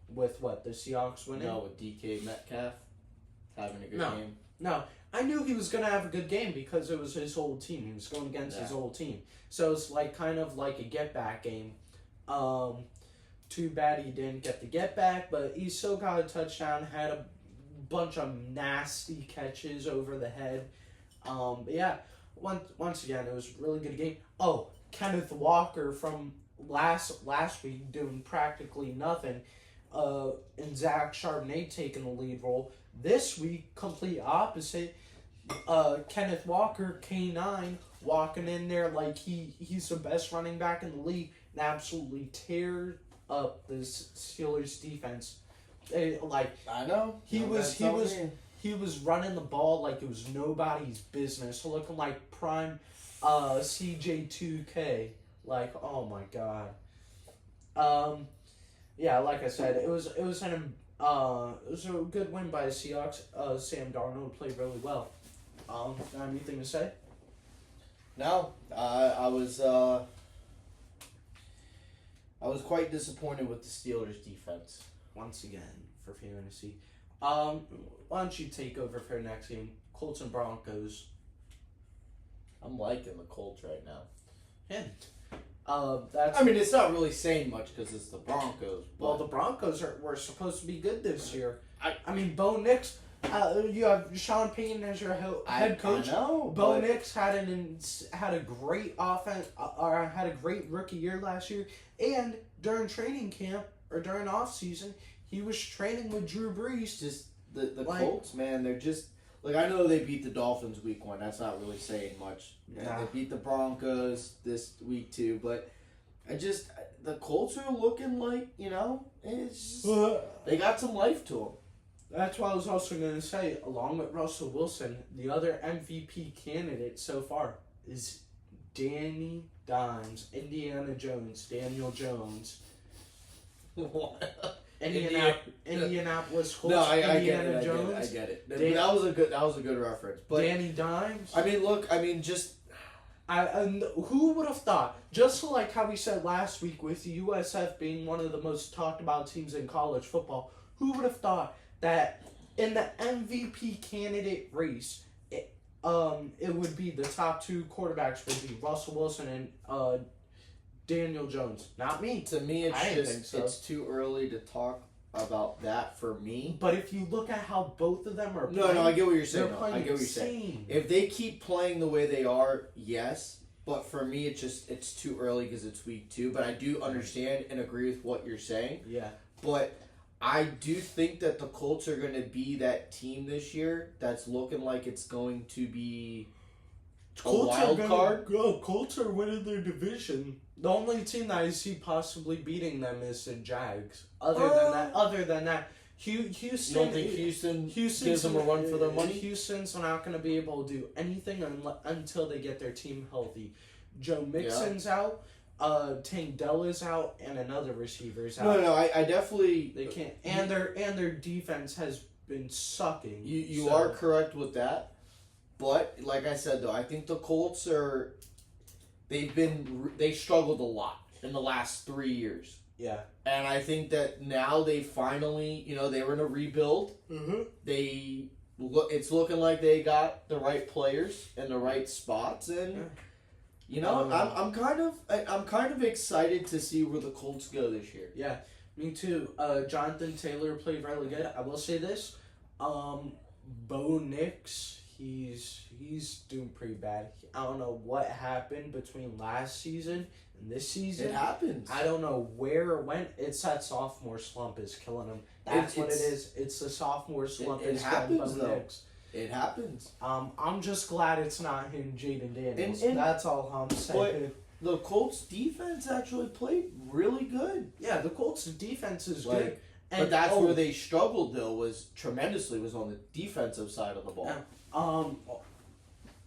With what, the Seahawks winning? No, with DK Metcalf having a good game. No, I knew he was going to have a good game because it was his old team. He was going against his old team. So it's like kind of like a get-back game. Too bad he didn't get the get-back, but he still got a touchdown, had a bunch of nasty catches over the head. But yeah, once again, it was a really good game. Oh, Kenneth Walker from last week doing practically nothing. And Zach Charbonnet taking the lead role. This week, complete opposite. Kenneth Walker, K9, walking in there like he's the best running back in the league and absolutely tear up the Steelers defense. I know. He was running the ball like it was nobody's business, looking like prime CJ2K. Like, oh my god. Yeah, like I said, it was a good win by the Seahawks. Sam Darnold played really well. Anything to say? No, I was quite disappointed with the Steelers defense. Once again, for fantasy. Why don't you take over for the next game? Colts and Broncos. I'm liking the Colts right now. And I mean, it's not really saying much because it's the Broncos. But well, the Broncos were supposed to be good this year. I mean, Bo Nix. You have Sean Payton as your head coach. I know. Bo Nix had a great offense, or had a great rookie year last year, and during training camp or during off season, he was training with Drew Brees. Just the Colts, man, they're just like, I know they beat the Dolphins week 1. That's not really saying much. Yeah. They beat the Broncos this week 2, but the Colts are looking like, it's just, they got some life to them. That's what I was also going to say. Along with Russell Wilson, the other MVP candidate so far is Danny Dimes, Indiana Jones, Daniel Jones. What? Indianapolis Colts. No, I Indiana get it. Jones. I get it. That was a good reference. But Danny Dimes. I mean, look. I mean, just. Who would have thought? Just like how we said last week with USF being one of the most talked about teams in college football, who would have thought that in the MVP candidate race, it would be the top two quarterbacks would be Russell Wilson and Daniel Jones. Not me. To me, it's too early to talk about that for me. But if you look at how both of them are playing, I get what you're saying. I get what you're saying. If they keep playing the way they are, yes. But for me, it's too early because it's week 2. But I do understand and agree with what you're saying. Yeah. But I do think that the Colts are going to be that team this year that's looking like it's going to be a wild card. Colts are winning their division. The only team that I see possibly beating them is the Jags. Other than that, Houston. You don't think Houston gives them a run for their money? Houston's not going to be able to do anything until they get their team healthy. Joe Mixon's out. Tank Dell is out, and another receiver's out. No, I definitely they can't. And their defense has been sucking. You are correct with that, but like I said though, I think the Colts they struggled a lot in the last 3 years. Yeah. And I think that now they finally, they were in a rebuild. Mm-hmm. It's looking like they got the right players in the right spots, and I'm kind of excited to see where the Colts go this year. Yeah, me too. Jonathan Taylor played really good. I will say this, Bo Nix, he's doing pretty bad. I don't know what happened between last season and this season. It happens. I don't know where it went. It's that sophomore slump is killing him. That's what it is. It's the sophomore slump. It happens though. Nix. It happens. I'm just glad it's not him, Jaden Daniels. And that's all I'm saying. But the Colts defense actually played really good. Yeah, the Colts defense is good. But that's where they struggled though was on the defensive side of the ball.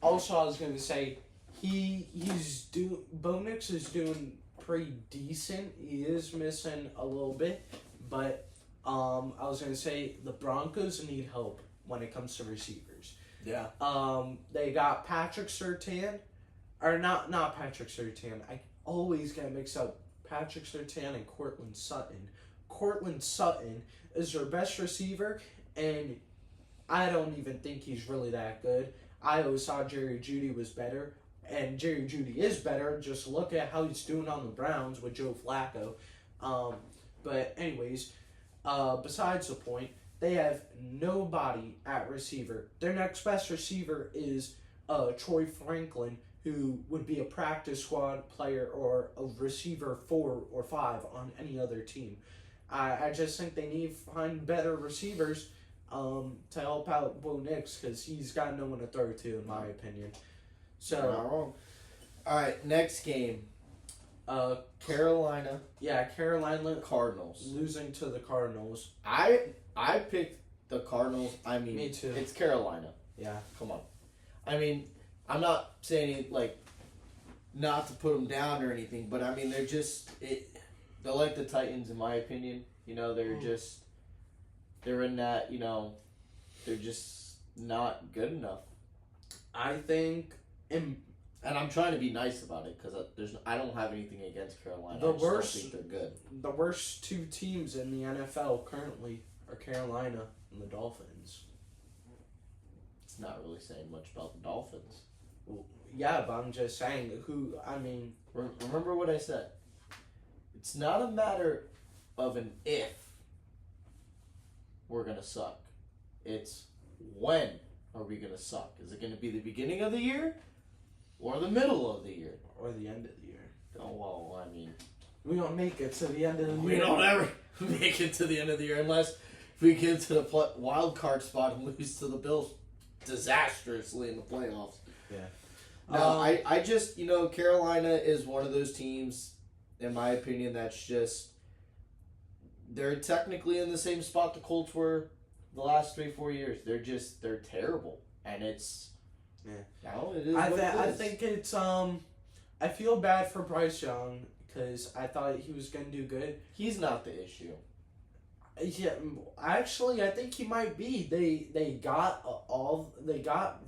Also, I was gonna say Bo Nix is doing pretty decent. He is missing a little bit, but I was gonna say the Broncos need help when it comes to receivers. Yeah. They got Patrick Surtain, or not Patrick Surtain. I always get mixed up. Patrick Surtain and Cortland Sutton. Cortland Sutton is their best receiver, and I don't even think he's really that good. I always thought Jerry Jeudy was better, and Jerry Jeudy is better. Just look at how he's doing on the Browns with Joe Flacco. But anyways, besides the point, they have nobody at receiver. Their next best receiver is Troy Franklin, who would be a practice squad player or a receiver 4 or 5 on any other team. I just think they need to find better receivers to help out Bo Nix because he's got no one to throw to, in my opinion. So, not wrong. All right, next game. Carolina. Yeah, Carolina Cardinals losing to the Cardinals. I picked the Cardinals. I mean, me too. It's Carolina. Yeah, come on. I mean, I'm not saying not to put them down or anything, but I mean they're like the Titans in my opinion. They're in that, they're just not good enough. I think, and I'm trying to be nice about it because I don't have anything against Carolina. I don't think they're good. The worst 2 teams in the NFL currently are Carolina and the Dolphins. It's not really saying much about the Dolphins. Well, yeah, but I'm just saying remember what I said. It's not a matter of an if we're going to suck. It's when are we going to suck? Is it going to be the beginning of the year or the middle of the year? Or the end of the year? Oh, well, I mean... We don't make it to the end of the year. We don't ever make it to the end of the year unless we get to the wild card spot and lose to the Bills disastrously in the playoffs. Yeah. No, I just, Carolina is one of those teams, in my opinion, that's just... They're technically in the same spot the Colts were the last 3-4 years. They're terrible. And it's... Yeah. No, it is I think it's... I feel bad for Bryce Young because I thought he was going to do good. He's not the issue. Yeah, actually, I think he might be. They got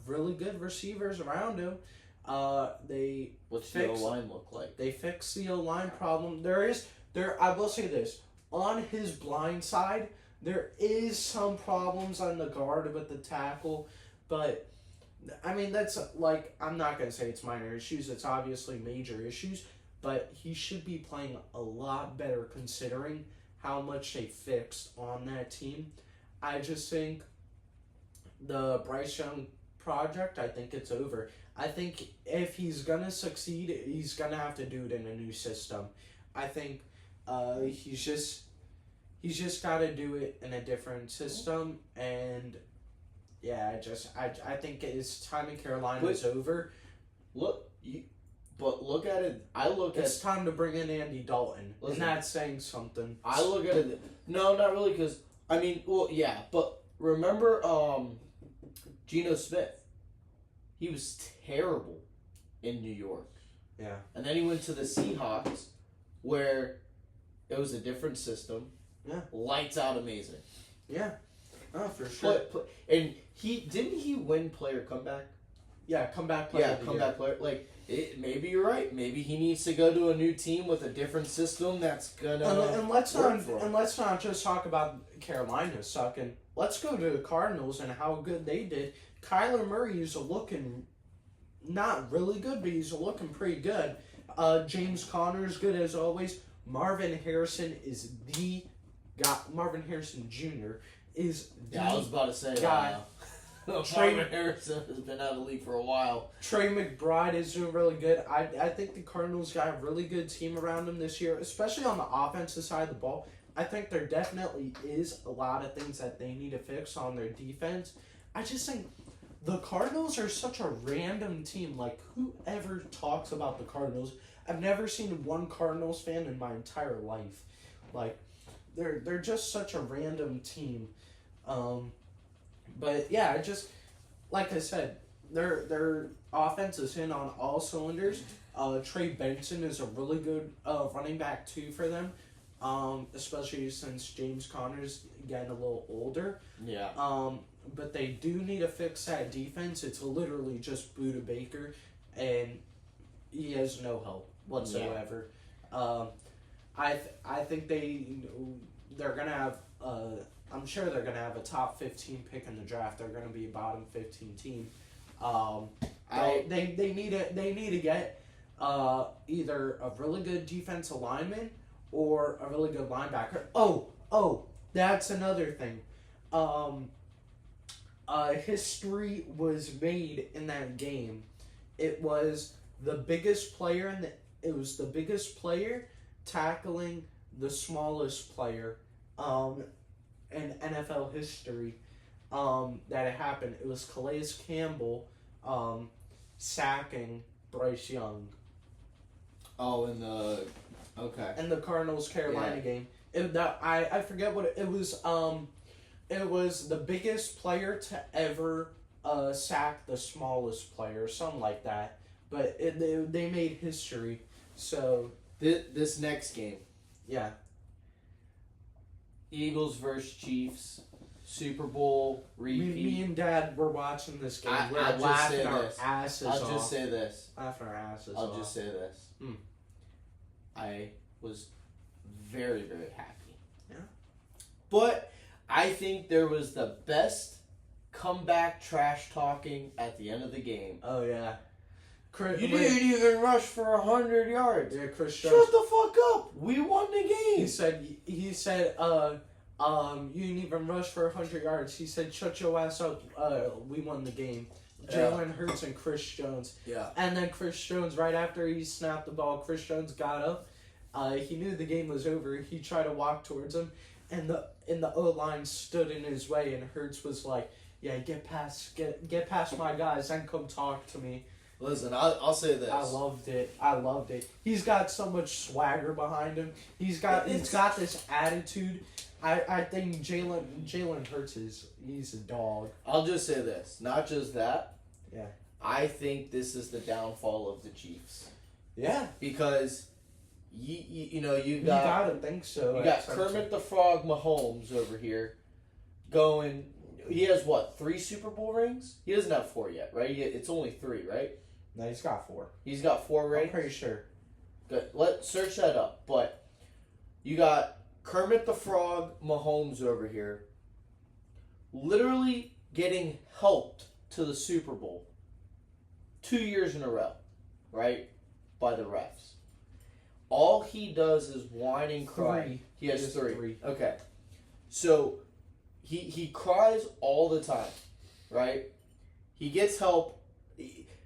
really good receivers around him. What's the O-line look like? They fixed the O-line problem. I will say this. On his blind side, There is some problems on the guard with the tackle, but I mean that's like I'm not gonna say it's minor issues. It's obviously major issues, but he should be playing a lot better considering how much they fixed on that team. I just think the Bryce Young project, I think it's over. I think if he's gonna succeed, he's gonna have to do it in a new system. I think he's just got to do it in a different system, and yeah, I think his time in Carolina is over. Look at it. It's time to bring in Andy Dalton, and that's saying something. I look at it. No, not really, because I mean, well, yeah, but remember, Geno Smith. He was terrible in New York. Yeah. And then he went to the Seahawks, where it was a different system. Yeah. Lights out amazing. Yeah. Oh, for sure. And he win player comeback? Yeah, comeback player. Yeah, comeback player. Like, maybe you're right. Maybe he needs to go to a new team with a different system that's gonna. And let's not just talk about Carolina sucking. Let's go to the Cardinals and how good they did. Kyler Murray is looking not really good, but he's looking pretty good. James Conner's good as always. Marvin Harrison is the guy. Marvin Harrison Jr. is the I was about to say guy. Marvin Harrison has been out of the league for a while. Trey McBride is doing really good. I think the Cardinals got a really good team around them this year, especially on the offensive side of the ball. I think there definitely is a lot of things that they need to fix on their defense. I just think the Cardinals are such a random team. Like, whoever talks about the Cardinals, I've never seen one Cardinals fan in my entire life. Like, they're just such a random team. But yeah, like I said, their offense is in on all cylinders. Trey Benson is a really good running back too for them, especially since James Conner's getting a little older. Yeah. But they do need to fix that defense. It's literally just Buda Baker, and he has no help whatsoever. Yeah. I think they're gonna have. I'm sure they're gonna have a top 15 pick in the draft. They're gonna be a bottom 15 team. They need to get either a really good defensive lineman or a really good linebacker. Oh, that's another thing. History was made in that game. It was the biggest player the biggest player tackling the smallest player in NFL history that it happened. It was Calais Campbell sacking Bryce Young. Oh, in the Cardinals Carolina game. I forget what it was. It was the biggest player to ever sack the smallest player, something like that. But they made history. So this next game, yeah, Eagles versus Chiefs, Super Bowl repeat. Me and Dad were watching this game. We're I'll laughing our asses off. I'll just say this. Laughing our asses off. I'll just say this. I was very, very happy. Yeah. But I think there was the best comeback trash talking at the end of the game. Oh, yeah. You didn't even rush for 100 yards. Yeah, Chris Shut Jones. the fuck up. We won the game. He said, you didn't even rush for 100 yards. He said, shut your ass up. We won the game. Jalen Hurts and Chris Jones. Yeah. And then Chris Jones, right after he snapped the ball, Chris Jones got up. He knew the game was over. He tried to walk towards him, and the O-line stood in his way, and Hurts was like, yeah, get past my guys and come talk to me. Listen, I'll say this. I loved it. He's got so much swagger behind him. He's got this attitude. I think Jalen Hurts he's a dog. I'll just say this. Not just that. Yeah. I think this is the downfall of the Chiefs. Yeah. Because you gotta think so. You got Kermit the Frog Mahomes over here going. He has what, 3 Super Bowl rings? He doesn't have 4 yet, right? It's only 3, right? No, he's got 4. He's got 4 rings? I'm pretty sure. Good. Let's search that up. But you got Kermit the Frog Mahomes over here literally getting helped to the Super Bowl 2 years in a row, right? By the refs. All he does is whine and cry. 3. He has 3. Okay. So he cries all the time, right? He gets help.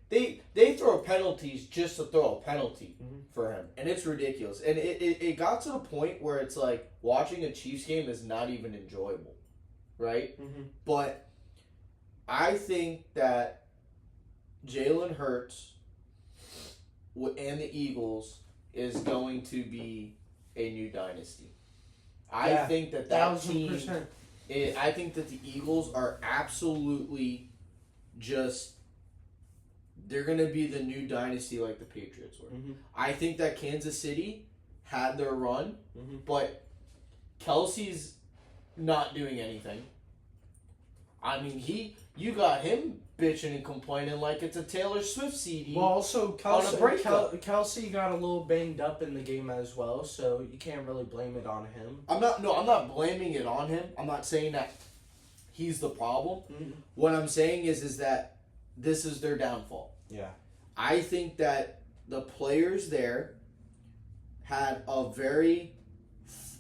They throw penalties just to throw a penalty for him, and it's ridiculous. And it got to the point where it's like watching a Chiefs game is not even enjoyable, right? But I think that Jalen Hurts and the Eagles is going to be a new dynasty. I think that 1000%. team. I think that the Eagles are absolutely just. They're going to be the new dynasty like the Patriots were. I think that Kansas City had their run, but Kelsey's not doing anything. I mean, you got him bitching and complaining like it's a Taylor Swift CD. Well, also Kelsey got a little banged up in the game as well, so you can't really blame it on him. I'm not blaming it on him. I'm not saying that he's the problem. What I'm saying is that this is their downfall. Yeah. I think that the players there had a very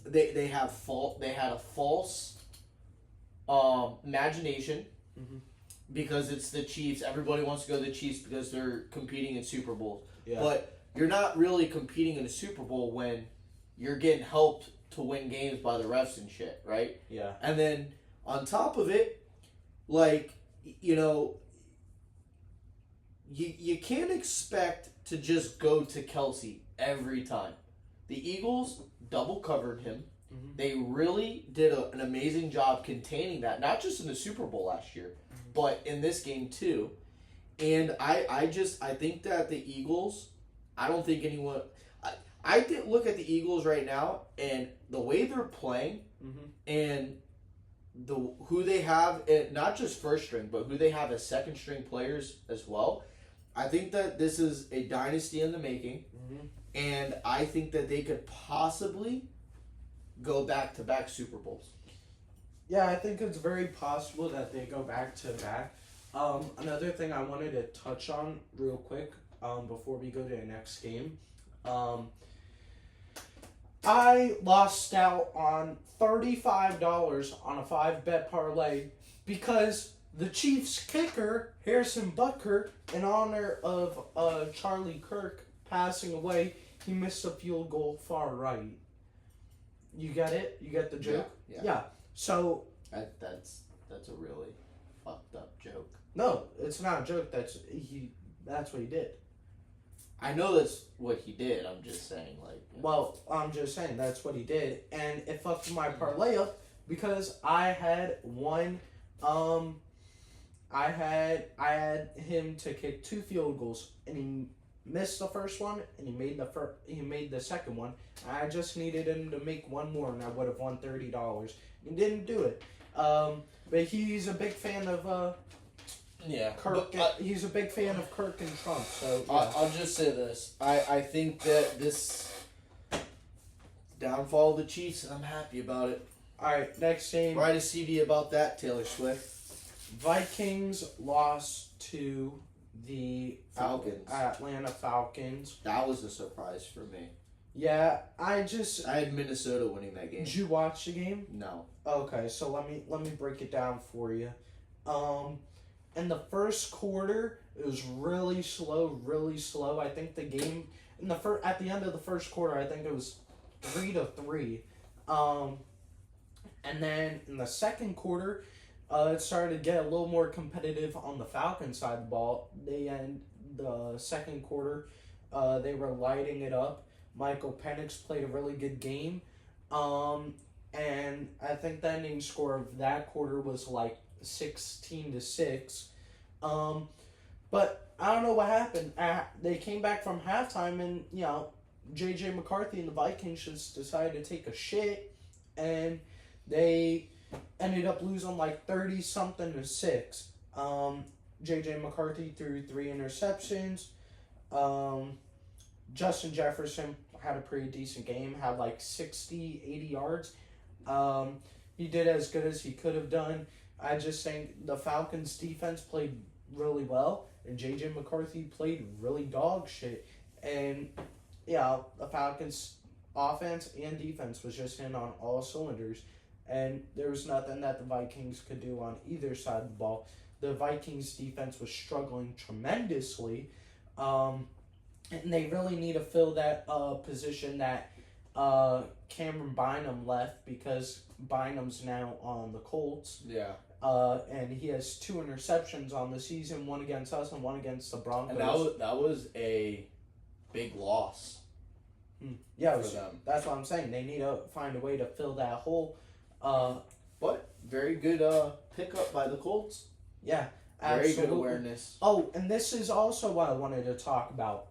they had a false imagination because it's the Chiefs. Everybody wants to go to the Chiefs because they're competing in Super Bowls. Yeah. But you're not really competing in a Super Bowl when you're getting helped to win games by the refs and shit, right? Yeah. And then on top of it, like, you know, you can't expect to just go to Kelsey every time. The Eagles double covered him. They really did an amazing job containing that, not just in the Super Bowl last year, but in this game too. And I think that the Eagles, I don't think anyone. I look at the Eagles right now and the way they're playing, and who they have, not just first string, but who they have as second string players as well. I think that this is a dynasty in the making, and I think that they could possibly go back-to-back Super Bowls. Yeah, I think it's very possible that they go back-to-back. Another thing I wanted to touch on real quick before we go to the next game. I lost out on $35 on a 5-bet parlay because the Chiefs kicker, Harrison Butker, in honor of Charlie Kirk passing away, he missed a field goal far right. You get it? You get the joke? Yeah. So that's a really fucked up joke. No, it's not a joke. That's what he did. I know that's what he did. I'm just saying, like. Well, I'm just saying that's what he did, and it fucked my parlay up because I had one. I had him to kick 2 field goals, and he missed the first one, and he made the second one. I just needed him to make one more, and I would have won $30. He didn't do it. But he's a big fan of Kirk. He's a big fan of Kirk and Trump. So yeah. I'll just say this: I think that this downfall of the Chiefs, and I'm happy about it. All right, next game. Write a CD about that, Taylor Swift. Vikings lost to the Falcons. Atlanta Falcons. That was a surprise for me. Yeah, I had Minnesota winning that game. Did you watch the game? No. Okay, so let me break it down for you. In the first quarter, it was really slow. I think the game at the end of the first quarter, I think it was 3-3. And then in the second quarter, it started to get a little more competitive on the Falcons side of the ball. The second quarter, they were lighting it up. Michael Penix played a really good game. And I think the ending score of that quarter was like 16-6. But I don't know what happened. They came back from halftime and, J.J. McCarthy and the Vikings just decided to take a shit. And they ended up losing like 30-something to 6. J.J. McCarthy threw 3 interceptions. Justin Jefferson had a pretty decent game, had like 60, 80 yards. He did as good as he could have done. I just think the Falcons' defense played really well, and J.J. McCarthy played really dog shit. And, yeah, the Falcons' offense and defense was just in on all cylinders, and there was nothing that the Vikings could do on either side of the ball. The Vikings' defense was struggling tremendously, and they really need to fill that position that Cameron Bynum left, because Bynum's now on the Colts. Yeah. And he has 2 interceptions on the season, one against us and one against the Broncos. And that was a big loss. Yeah, for them. That's what I'm saying. They need to find a way to fill that hole. But very good pickup by the Colts. Yeah, very absolutely. good awareness. Oh, and this is also what I wanted to talk about.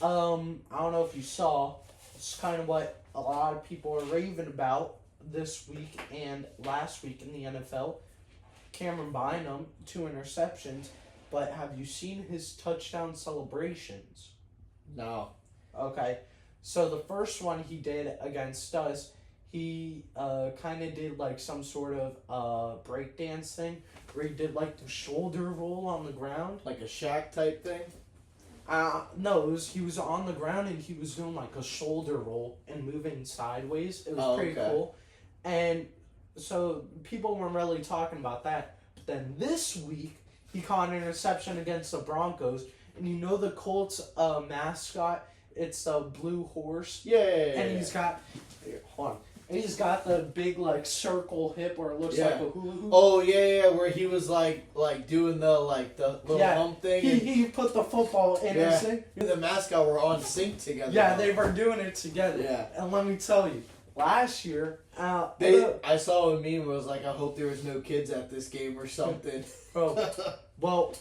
I don't know if you saw, it's kind of what a lot of people are raving about this week and last week in the NFL. Cameron Bynum, 2 interceptions, but have you seen his touchdown celebrations? No. Okay, so the first one he did against us, he kind of did like some sort of breakdance thing where he did like the shoulder roll on the ground. Like a Shaq type thing? No, he was on the ground and he was doing like a shoulder roll and moving sideways. It was pretty cool. And so people weren't really talking about that. But then this week, he caught an interception against the Broncos. And you know the Colts mascot? It's the blue horse. Yeah. And he's got... Here, hold on. And he's got the big, like, circle hip where it looks like a hula hoop. Oh, yeah, where he was, like doing the little hump thing. He put the football in his thing. He and the mascot were on sync together. Yeah, they were doing it together. Yeah. And let me tell you, last year... I saw a meme where it was like, I hope there was no kids at this game or something. Bro, well,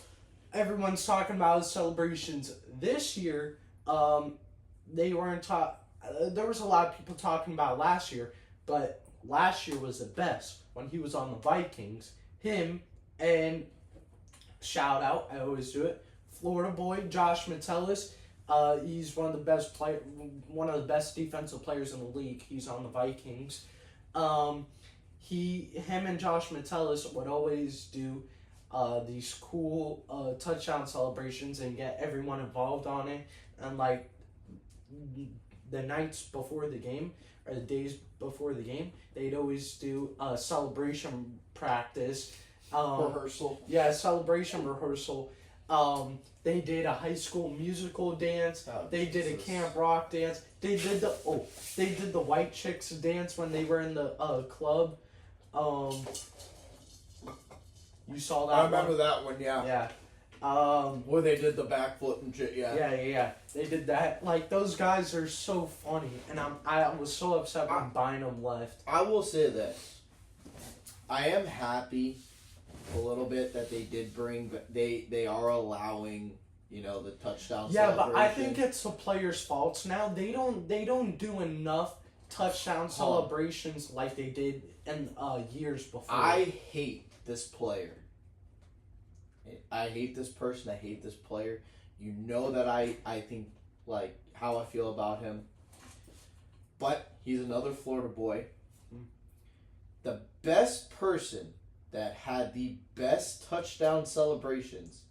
everyone's talking about his celebrations this year. They weren't there was a lot of people talking about last year, but last year was the best when he was on the Vikings. Him and shout out, I always do it, Florida boy Josh Metellus. He's one of the best defensive players in the league. He's on the Vikings. Him and Josh Metellus would always do these cool touchdown celebrations and get everyone involved on it. And like the nights before the game or the days before the game, they'd always do a celebration practice. Rehearsal. Yeah, celebration rehearsal. They did a High School Musical dance. Oh, they did a Camp Rock dance. They did the White Chicks dance when they were in the club. You saw that? I remember that one. Yeah. Yeah. Where they did the backflip and shit. Yeah. Yeah. They did that. Like, those guys are so funny, and I was so upset when Bynum left. I will say this. I am happy a little bit that they did bring, but they are allowing, the touchdown. Yeah, but I think it's the players' faults now. They don't do enough touchdown celebrations like they did in years before. I hate this player. I hate this person. I hate this player. You know that I think like how I feel about him. But he's another Florida boy. The best person that had the best touchdown celebrations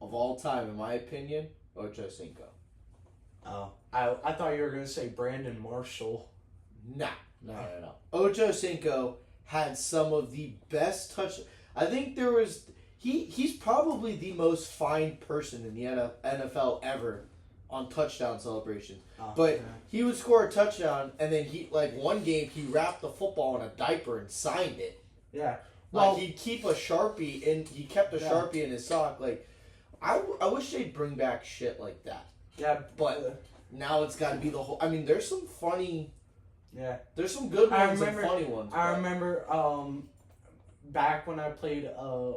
of all time, in my opinion, Ocho Cinco. Oh, I thought you were gonna say Brandon Marshall. No. Ocho Cinco had some of the best touch. I think there was. He's probably the most fined person in the NFL ever on touchdown celebrations. But he would score a touchdown, and then one game he wrapped the football in a diaper and signed it. Yeah. Well, he'd keep a Sharpie he kept a Sharpie in his sock. Like, I wish they'd bring back shit like that. Yeah, but now it's got to be the whole. I mean, there's some funny. Yeah. There's some good ones and funny ones. I remember back when I played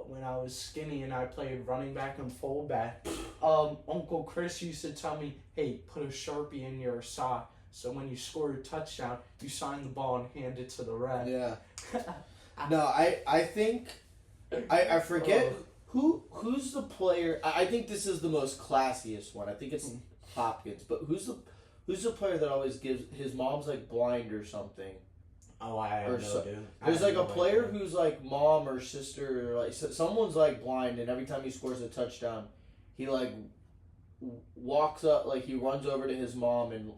when I was skinny and I played running back and fullback, Uncle Chris used to tell me, hey, put a Sharpie in your sock so when you score a touchdown, you sign the ball and hand it to the ref. Yeah. No, I think I forget who's the player. I think this is the most classiest one. I think it's Hopkins, but who's the player that always gives his mom's like blind or something? Oh, I have no idea. There's like a player who's like mom or sister or like someone's like blind, and every time he scores a touchdown, he like walks up, like he runs over to his mom and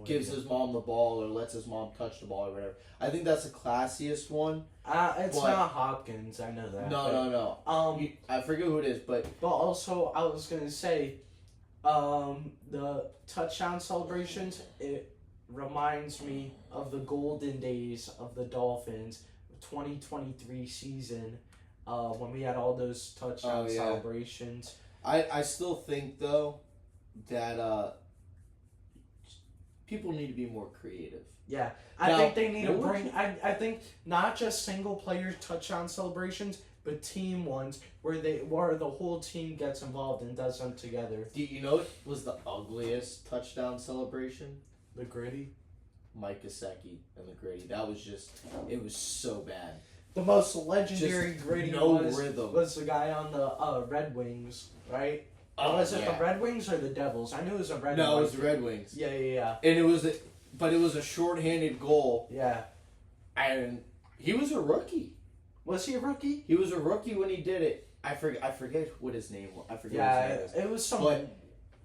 gives his mom the ball or lets his mom touch the ball or whatever. I think that's the classiest one. It's not Hopkins, I know that. No. I forget who it is, but also I was gonna say, the touchdown celebrations, it reminds me of the golden days of the Dolphins, 2023 season, when we had all those touchdown celebrations. I still think though that people need to be more creative. Yeah, I think they need to bring. I think not just single player touchdown celebrations, but team ones where the whole team gets involved and does them together. Do you know what was the ugliest touchdown celebration? The gritty. Mike Gesicki and the gritty. That was it was so bad. The most legendary Just gritty rhythm. was the guy on the Red Wings, right? Was it the Red Wings or the Devils? I knew it was the Red Wings. No, it was the Red Wings. Yeah. And it was a shorthanded goal. Yeah. And he was a rookie. Was he a rookie? He was a rookie when he did it. I forget what his name was. I forget what his name was. It was some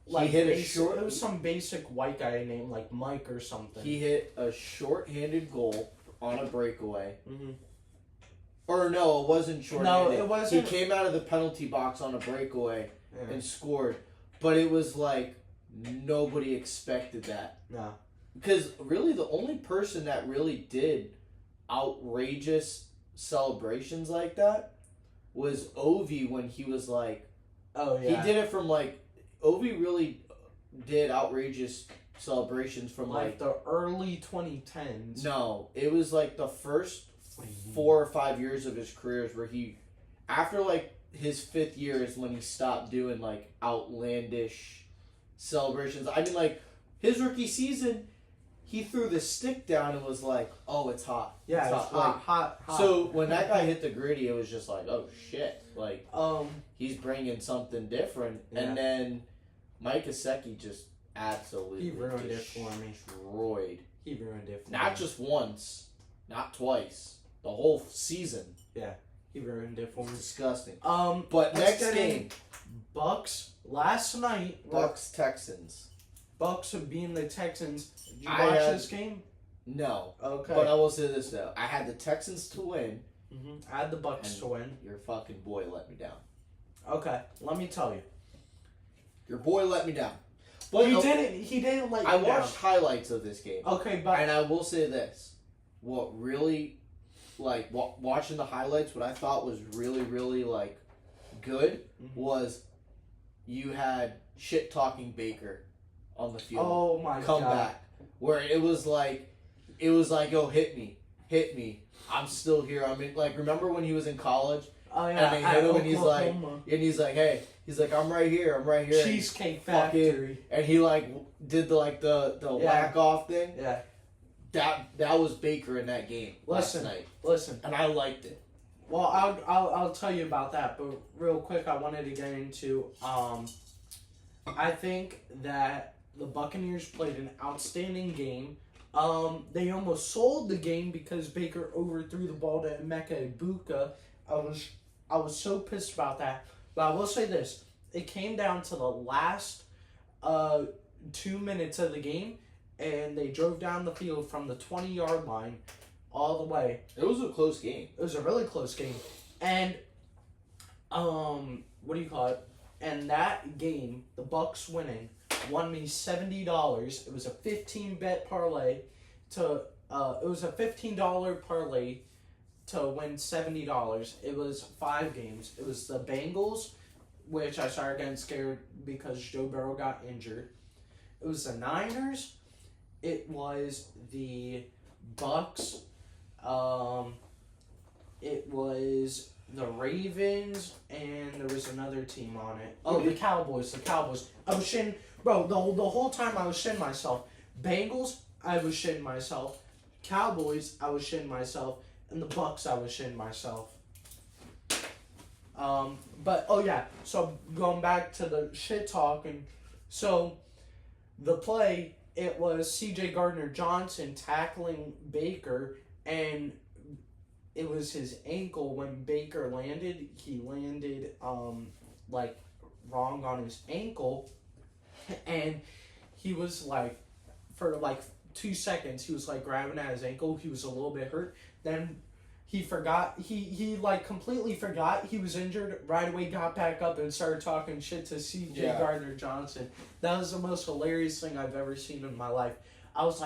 he hit it was some basic white guy named like Mike or something. He hit a short-handed goal on a breakaway. Mm-hmm. Or no, it wasn't short-handed. No, it wasn't. He came out of the penalty box on a breakaway and scored. But it was like nobody expected that. No. Because really the only person that really did outrageous celebrations like that was Ovi when he was like... Oh, yeah. He did it from like... Ovi really did outrageous celebrations from like the early 2010s. No, it was like the first 4 or 5 years of his careers where he, after like his 5th year is when he stopped doing like outlandish celebrations. I mean, like his rookie season, he threw the stick down and was like, "Oh, it's hot." Yeah, it's hot. So when that guy hit the gritty, it was just like, "Oh shit!" Like, he's bringing something different, and then Mike Gesicki just absolutely ruined it for me. Destroyed. He ruined it for me. Not just once, not twice, the whole season. Yeah, he ruined it for me. Disgusting. But next game, Bucks last night. Bucks Texans. Bucks would be in the Texans. Did you watch this game? No. Okay. But I will say this though, I had the Texans to win. Mm-hmm. I had the Bucks to win. Your fucking boy let me down. Okay, let me tell you. Your boy let me down. But He didn't let you down. I watched highlights of this game. Okay, but and I will say this: what really, like, watching the highlights, what I thought was really, really like good was you had shit talking Baker on the field. Oh my god! Comeback where it was like, oh, hit me. I'm still here. I mean, like, remember when he was in college? Oh yeah. And they hit him, and he's like, hey. He's like, I'm right here. Cheesecake Factory. And he like did the whack off thing. Yeah. That was Baker in that game last night. Listen. And I liked it. Well, I'll tell you about that, but real quick, I wanted to get into I think that the Buccaneers played an outstanding game. They almost sold the game because Baker overthrew the ball to Emeka Egbuka. I was so pissed about that. But I will say this. It came down to the last 2 minutes of the game, and they drove down the field from the 20-yard line all the way. It was a close game. It was a really close game. And, what do you call it? And that game, the Bucks winning, won me $70. It was a 15-bet parlay it was a $15 parlay to win $70. It was 5 games. It was the Bengals, which I started getting scared because Joe Burrow got injured. It was the Niners. It was the Bucks. It was the Ravens, and there was another team on it. Oh, the Cowboys. I was shitting, bro. The whole time I was shitting myself. Bengals, I was shitting myself. Cowboys, I was shitting myself. And the Bucks, I was shitting myself. But, oh yeah, so going back to the shit talk and So the play, it was C.J. Gardner-Johnson tackling Baker, and it was his ankle when Baker landed. He landed like wrong on his ankle, and he was like, for like 2 seconds, he was like grabbing at his ankle. He was a little bit hurt. Then he forgot. He like completely forgot he was injured. Right away, got back up and started talking shit to C.J. Yeah. Gardner-Johnson. That was the most hilarious thing I've ever seen in my life. I was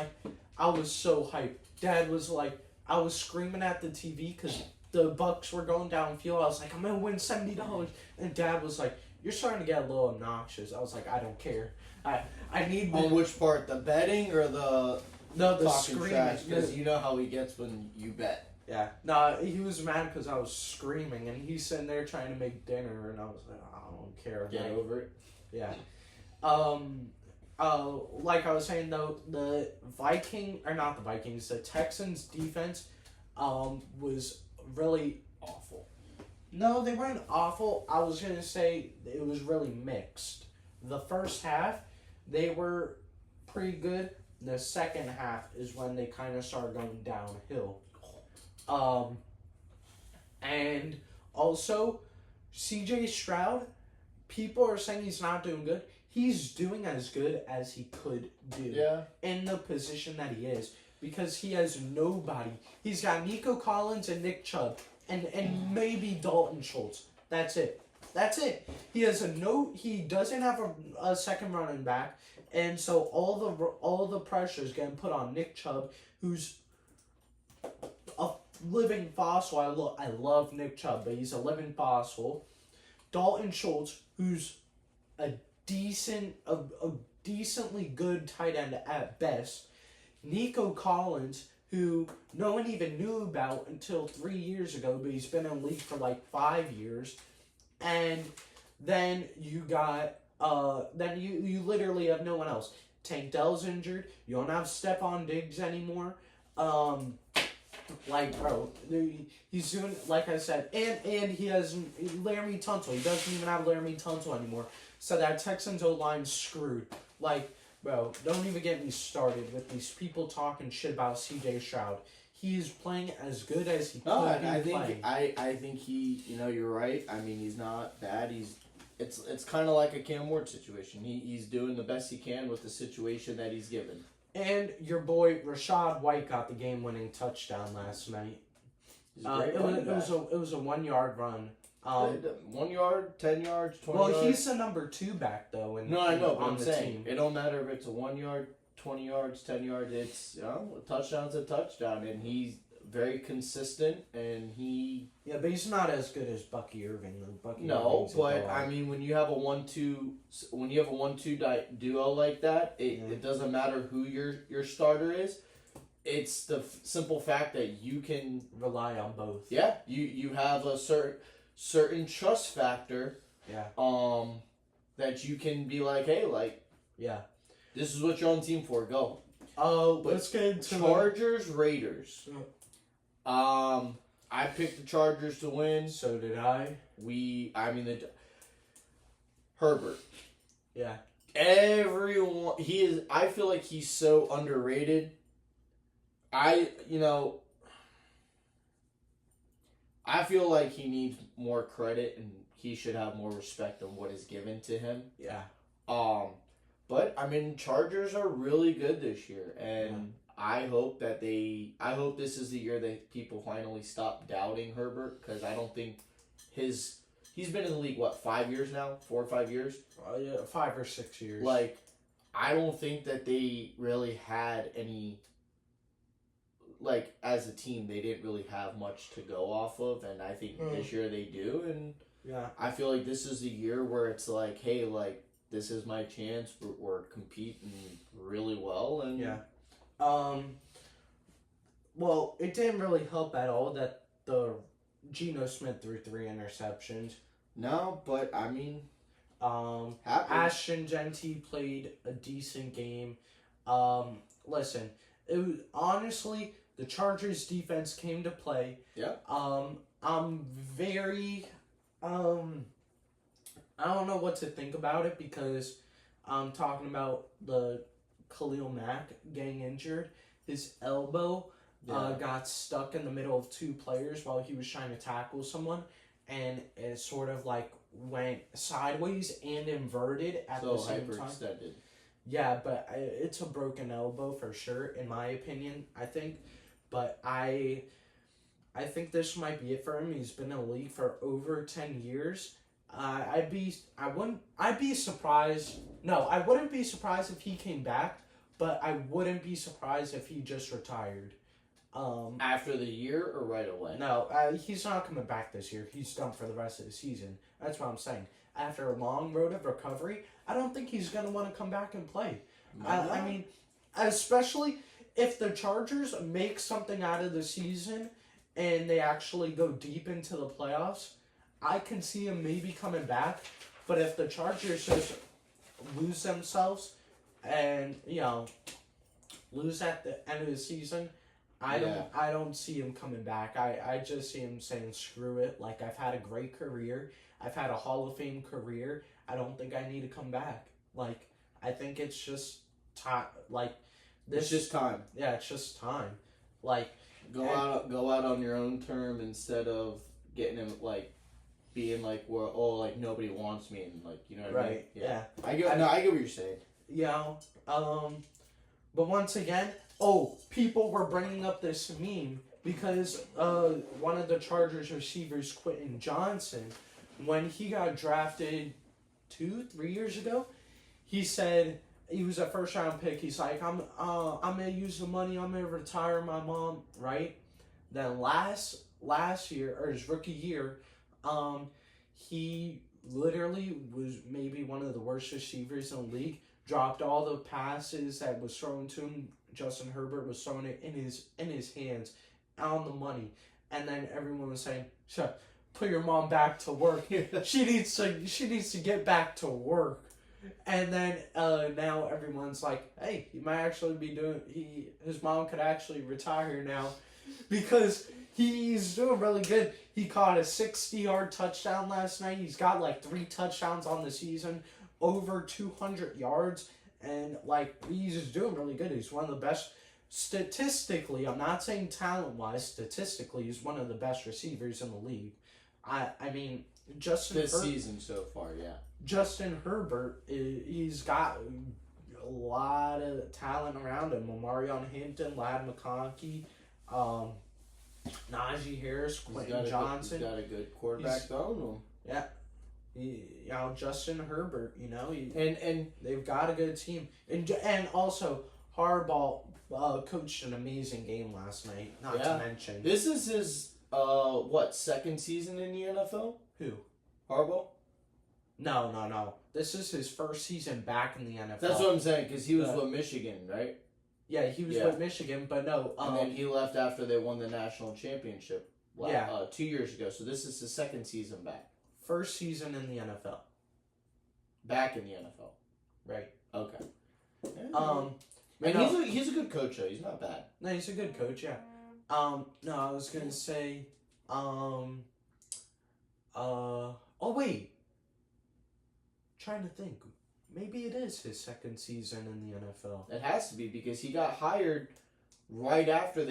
so hyped. Dad was like, I was screaming at the TV because the Bucks were going downfield. I was like, I'm gonna win $70, and Dad was like, you're starting to get a little obnoxious. I was like, I don't care. I need. On which part, the betting or the the talking screaming? trash? Because you know how he gets when you bet. Yeah. No, he was mad because I was screaming, and he's sitting there trying to make dinner, and I was like, I don't care. Get over it. Yeah. Like I was saying though, the Texans defense, was really awful. No, they weren't awful. I was gonna say it was really mixed. The first half, they were pretty good. The second half is when they kind of started going downhill. And also, C.J. Stroud, people are saying he's not doing good. He's doing as good as he could do in the position that he is, because he has nobody. He's got Nico Collins and Nick Chubb and maybe Dalton Schultz. That's it. He doesn't have a second running back, and so all the pressure is getting put on Nick Chubb, who's a living fossil. I love Nick Chubb, but he's a living fossil. Dalton Schultz, who's a decently good tight end at best. Nico Collins, who no one even knew about until 3 years ago, but he's been in the league for like 5 years. And then you got then you literally have no one else. Tank Dell's injured. You don't have Stephon Diggs anymore. Like, bro, he's doing, like I said, and he has Laramie Tunsil. He doesn't even have Laramie Tunsil anymore. So that Texans O-line's screwed. Like, bro, don't even get me started with these people talking shit about C.J. Stroud. He's playing as good as he could be playing. I think he, you're right. I mean, he's not bad. It's kind of like a Cam Ward situation. He's doing the best he can with the situation that he's given. And your boy Rachaad White got the game-winning touchdown last night. It was a 1 yard run. 1 yard, 10 yards, 20 yards. Well, he's the number 2 back though. No, I know, but I'm saying it don't matter if it's a 1 yard, 20 yards, 10 yards. It's a touchdown's a touchdown, and he's very consistent, and he. Yeah, but he's not as good as Bucky Irving though. No, but I mean, when you have a 1-2 duo like that, it doesn't matter who your starter is. It's the simple fact that you can rely on both. Yeah, you have a certain trust factor. Yeah. That you can be like, hey, like, yeah, this is what you're on team for. Go. Oh, let's get into Chargers Raiders. I picked the Chargers to win. So did I. Herbert. Yeah. Everyone, I feel like he's so underrated. I feel like he needs more credit, and he should have more respect on what is given to him. Yeah. But I mean, Chargers are really good this year, and I hope this is the year that people finally stop doubting Herbert, because I don't think he's been in the league 5 years now, 4 or 5 years. Yeah, 5 or 6 years. Like, I don't think that they really had any. Like, as a team, they didn't really have much to go off of, and I think this year they do, and I feel like this is the year where it's like, hey, like, this is my chance. We're competing really well, and well, it didn't really help at all that the Geno Smith threw 3 interceptions. No, but I mean, Ashton Genty played a decent game. Listen, it was, honestly, the Chargers defense came to play. Yeah. I'm very I don't know what to think about it, because I'm talking about the Khalil Mack getting injured. His elbow got stuck in the middle of two players while he was trying to tackle someone, and it sort of like went sideways and inverted at the same time. Hyperextended. Yeah, but it's a broken elbow for sure, in my opinion, I think. But I think this might be it for him. He's been in the league for over 10 years. I wouldn't be surprised. No, I wouldn't be surprised if he came back, but I wouldn't be surprised if he just retired. After the year or right away? No, he's not coming back this year. He's done for the rest of the season. That's what I'm saying. After a long road of recovery, I don't think he's going to want to come back and play. I mean, especially if the Chargers make something out of the season and they actually go deep into the playoffs, I can see him maybe coming back. But if the Chargers just lose themselves and, lose at the end of the season, I don't see him coming back. I just see him saying, screw it. Like, I've had a great career. I've had a Hall of Fame career. I don't think I need to come back. Like, I think it's just time. Like, it's just time. Yeah, it's just time. Like, go out on your own term instead of getting him like being like, well, like nobody wants me, and like, you know what I mean? Right. Yeah. I get what you're saying. Yeah. But once again, people were bringing up this meme because one of the Chargers receivers, Quentin Johnson, when he got drafted 2-3 years ago, he said he was a first round pick. He's like, I'm gonna use the money. I'm gonna retire my mom, right? Then last year, or his rookie year, he literally was maybe one of the worst receivers in the league. Dropped all the passes that was thrown to him. Justin Herbert was throwing it in his hands, on the money, and then everyone was saying, "Put your mom back to work. She needs to get back to work." And then now everyone's like, "Hey, he might actually be his mom could actually retire now, because he's doing really good. He caught a 60-yard touchdown last night. He's got like 3 touchdowns on the season, over 200 yards, and like he's just doing really good. He's one of the best statistically. I'm not saying talent-wise. Statistically, he's one of the best receivers in the league. I mean, this season so far, yeah. Justin Herbert, he's got a lot of talent around him. Omarion Hinton, Ladd McConkey, Najee Harris, Quentin Johnson. He's got a good quarterback throwing him. Yeah. Justin Herbert, and they've got a good team. And also, Harbaugh coached an amazing game last night, not to mention. This is his, second season in the NFL? Who? Harbaugh? No. This is his first season back in the NFL. That's what I'm saying, because he was with Michigan, right? Yeah, he was with Michigan, but no. And then he left after they won the national championship 2 years ago. So this is his second season back. First season in the NFL. Back in the NFL. Right. Okay. And he's a good coach, though. He's not bad. No, he's a good coach, yeah. No, I was going to say, wait. Trying to think. Maybe it is his second season in the NFL. It has to be, because he got hired right after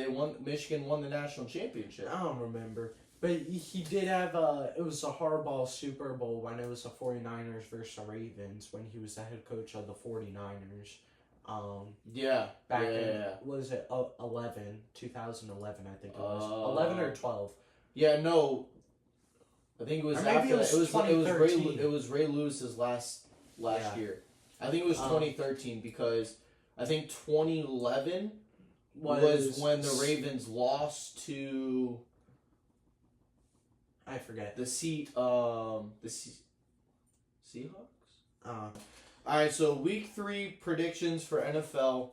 Michigan won the national championship. I don't remember. But he did have it was a Harbaugh Super Bowl when it was the 49ers versus the Ravens, when he was the head coach of the 49ers. Back in, was it 2011, I think it was. 11 or 12. Yeah, no. I think it was after that. It was Ray Lewis's last year. I think it was 2013, because I think 2011 was when the Ravens lost to, I forget. The Seahawks? Alright, so week 3 predictions for NFL.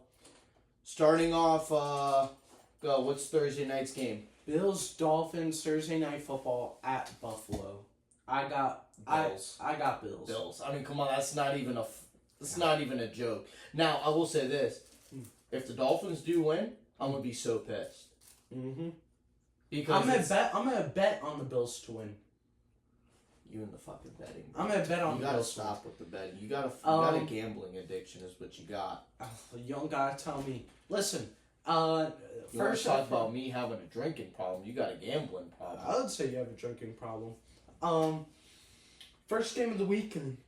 Starting off, what's Thursday night's game? Bills-Dolphins, Thursday Night Football at Buffalo. I got Bills. I got Bills. Bills. I mean, come on, that's not even a joke. Now, I will say this. If the Dolphins do win, I'm going to be so pissed. Mm-hmm. Because I'm gonna bet on the Bills to win. You and the fucking betting. I'm gonna bet on. You gotta stop with the betting. You got a gambling addiction, is what you got. You don't gotta tell me. Listen, you first talk about me having a drinking problem. You got a gambling problem. I would say you have a drinking problem. First game of the weekend.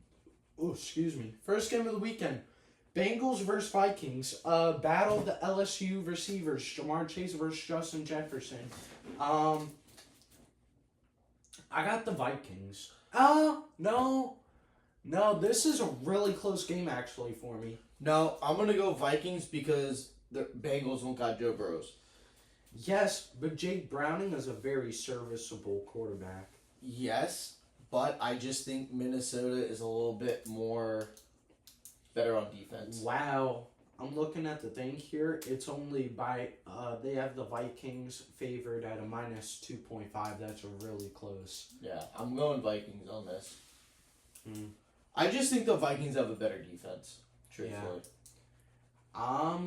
Oh, excuse me. First game of the weekend. Bengals versus Vikings. Battle of the LSU receivers. Jamar Chase versus Justin Jefferson. I got the Vikings. No, this is a really close game actually for me. No, I'm going to go Vikings because the Bengals don't got Joe Burrows. Yes, but Jake Browning is a very serviceable quarterback. Yes, but I just think Minnesota is a little bit more better on defense. Wow. I'm looking at the thing here. It's only by, they have the Vikings favored at a minus 2.5. That's really close. Yeah, I'm going Vikings on this. I just think the Vikings have a better defense, truthfully. Yeah.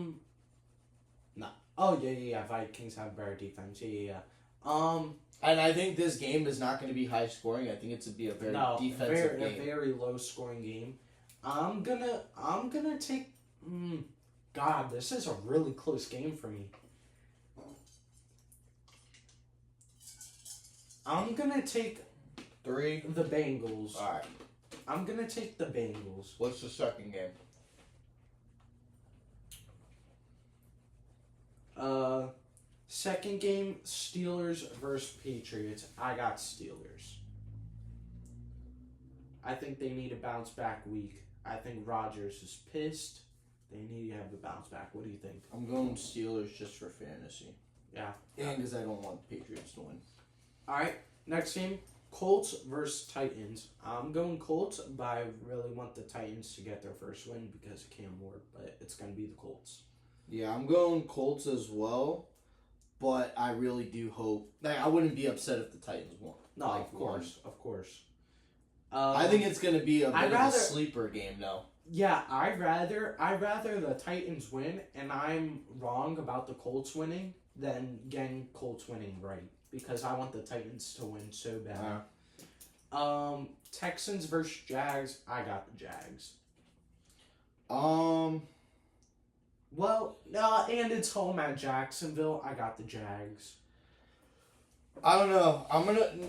No. Oh, yeah. Vikings have better defense. Yeah. And I think this game is not going to be high scoring. I think it's going to be a very defensive game. A very low scoring game. I'm gonna take. God, this is a really close game for me. I'm gonna take 3. The Bengals. All right. I'm gonna take the Bengals. What's the second game? Second game, Steelers versus Patriots. I got Steelers. I think they need a bounce back week. I think Rodgers is pissed. They need to have a bounce back. What do you think? I'm going Steelers just for fantasy. Yeah. And because I don't want the Patriots to win. All right. Next game, Colts versus Titans. I'm going Colts, but I really want the Titans to get their first win because of Cam Ward, but it's going to be the Colts. Yeah, I'm going Colts as well, but I really do hope. I wouldn't be upset if the Titans won. No, of course. I think it's going to be a bit of a sleeper game, though. Yeah, I'd rather the Titans win, and I'm wrong about the Colts winning, than getting Colts winning right, because I want the Titans to win so bad. Texans versus Jags. I got the Jags. Well, and it's home at Jacksonville. I got the Jags. I don't know.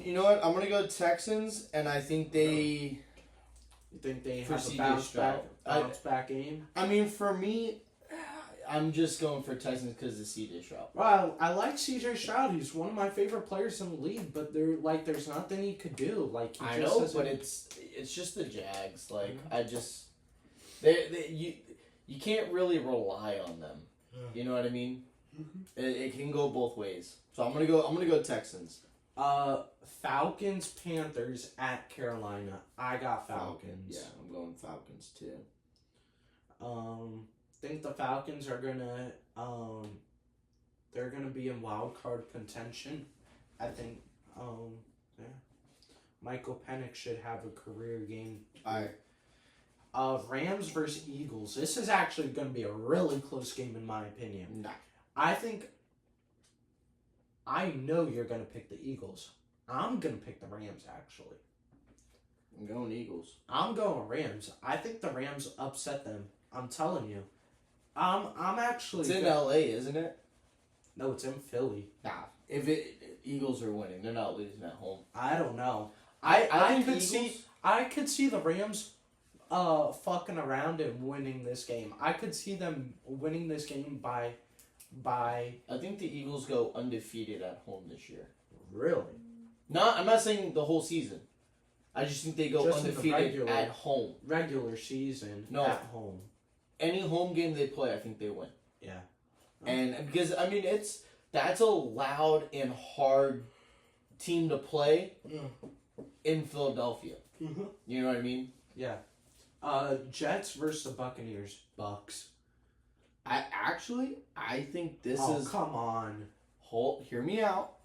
You know what? I'm gonna go Texans, and I think they. You think they have a bounce back game? I mean, for me, I'm just going for Texans because of CJ Stroud. Well, I like CJ Stroud. He's one of my favorite players in the league, but there's nothing he could do. I know, but it's just the Jags. I just you can't really rely on them. Yeah. You know what I mean? Mm-hmm. It can go both ways. So I'm gonna go Texans. Falcons, Panthers at Carolina. I got Falcons. Yeah, I'm going Falcons too. Think the Falcons are gonna they're gonna be in wild card contention. I think yeah. Michael Penix should have a career game. Rams versus Eagles. This is actually gonna be a really close game in my opinion. Nah. I know you're gonna pick the Eagles. I'm gonna pick the Rams actually. I'm going Eagles. I'm going Rams. I think the Rams upset them. I'm telling you. I'm actually. It's in LA, isn't it? No, it's in Philly. Nah. If Eagles are winning, they're not losing at home. I don't know. I could see the Rams fucking around and winning this game. I could see them winning this game by I think the Eagles go undefeated at home this year. Really? I'm not saying the whole season. I just think they go just undefeated at home. Regular season at home. Any home game they play, I think they win. Yeah. And because that's a loud and hard team to play in Philadelphia. Mm-hmm. You know what I mean? Yeah. Jets versus the Buccaneers. Bucks. I think this is. Oh, come on. Hear me out.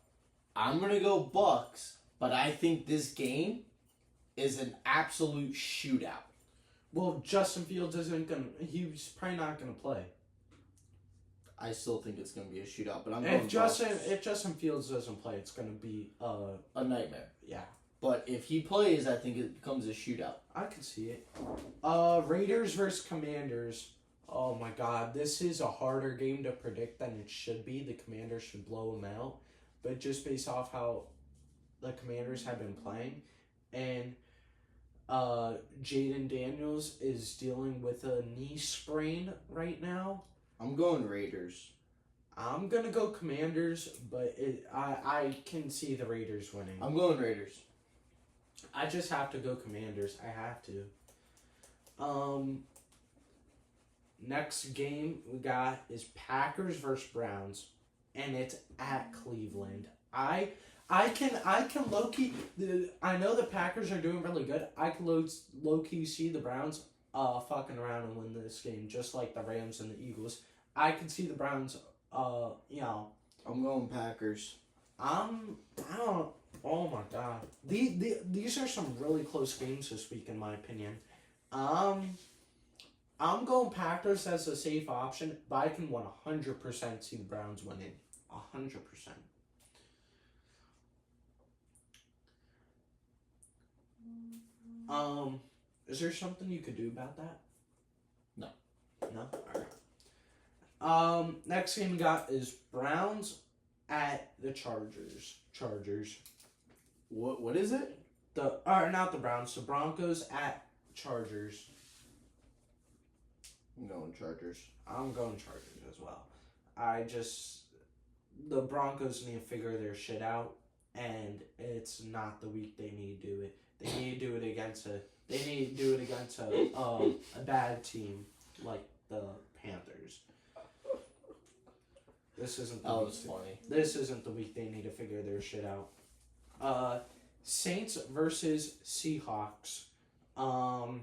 I'm gonna go Bucks, but I think this game is an absolute shootout. Well, Justin Fields he's probably not gonna play. I still think it's gonna be a shootout, but I'm going If Justin Fields doesn't play, it's gonna be a nightmare. Yeah. But if he plays, I think it becomes a shootout. I can see it. Raiders versus Commanders. Oh my God, this is a harder game to predict than it should be. The Commanders should blow them out, but just based off how the Commanders have been playing, and Jaden Daniels is dealing with a knee sprain right now. I'm going Raiders. I'm gonna go Commanders, but I can see the Raiders winning. I'm going Raiders. I just have to go Commanders. I have to. Next game we got is Packers versus Browns, and it's at Cleveland. I can low key. I know the Packers are doing really good. I can low key see the Browns fucking around and win this game, just like the Rams and the Eagles. I can see the Browns. I'm going Packers. I don't. Oh my God. These are some really close games this week, in my opinion. I'm going Packers as a safe option, but I can 100% see the Browns winning. 100%. Is there something you could do about that? No. No? Alright. Next game we got is Browns at the Chargers. What is it? Not the Browns, the Broncos at Chargers. I'm going Chargers. I'm going Chargers as well. The Broncos need to figure their shit out, and it's not the week they need to do it. They need to do it against a bad team like the Panthers. This isn't the week. Funny. This isn't the week they need to figure their shit out. Saints versus Seahawks. I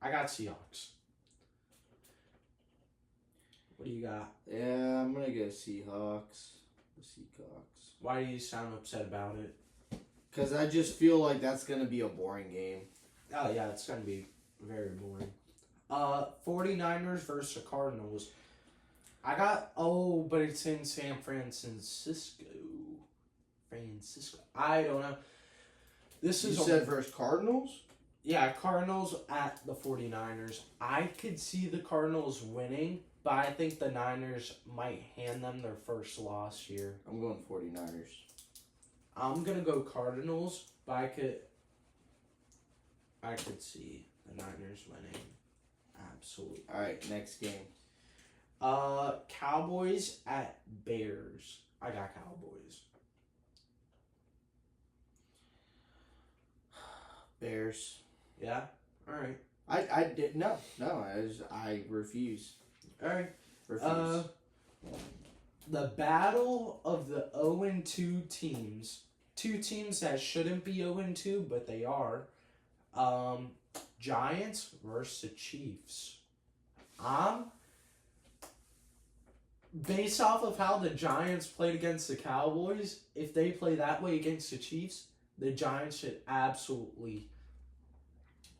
got Seahawks. What do you got? Yeah, I'm gonna go Seahawks. The Seahawks. Why do you sound upset about it? Because I just feel like that's gonna be a boring game. Oh yeah, it's gonna be very boring. 49ers versus the Cardinals. But it's in San Francisco. I don't know. You said versus Cardinals? Yeah, Cardinals at the 49ers. I could see the Cardinals winning, but I think the Niners might hand them their first loss here. I'm going 49ers. I'm going to go Cardinals, but I could see the Niners winning. Absolutely. All right, next game. Cowboys at Bears. I got Cowboys. Bears. Yeah? All right. I did no. I refuse. All right. Refuse. The battle of the 0-2 teams. Two teams that shouldn't be 0-2, but they are. Giants versus the Chiefs. Based off of how the Giants played against the Cowboys, if they play that way against the Chiefs, the Giants should absolutely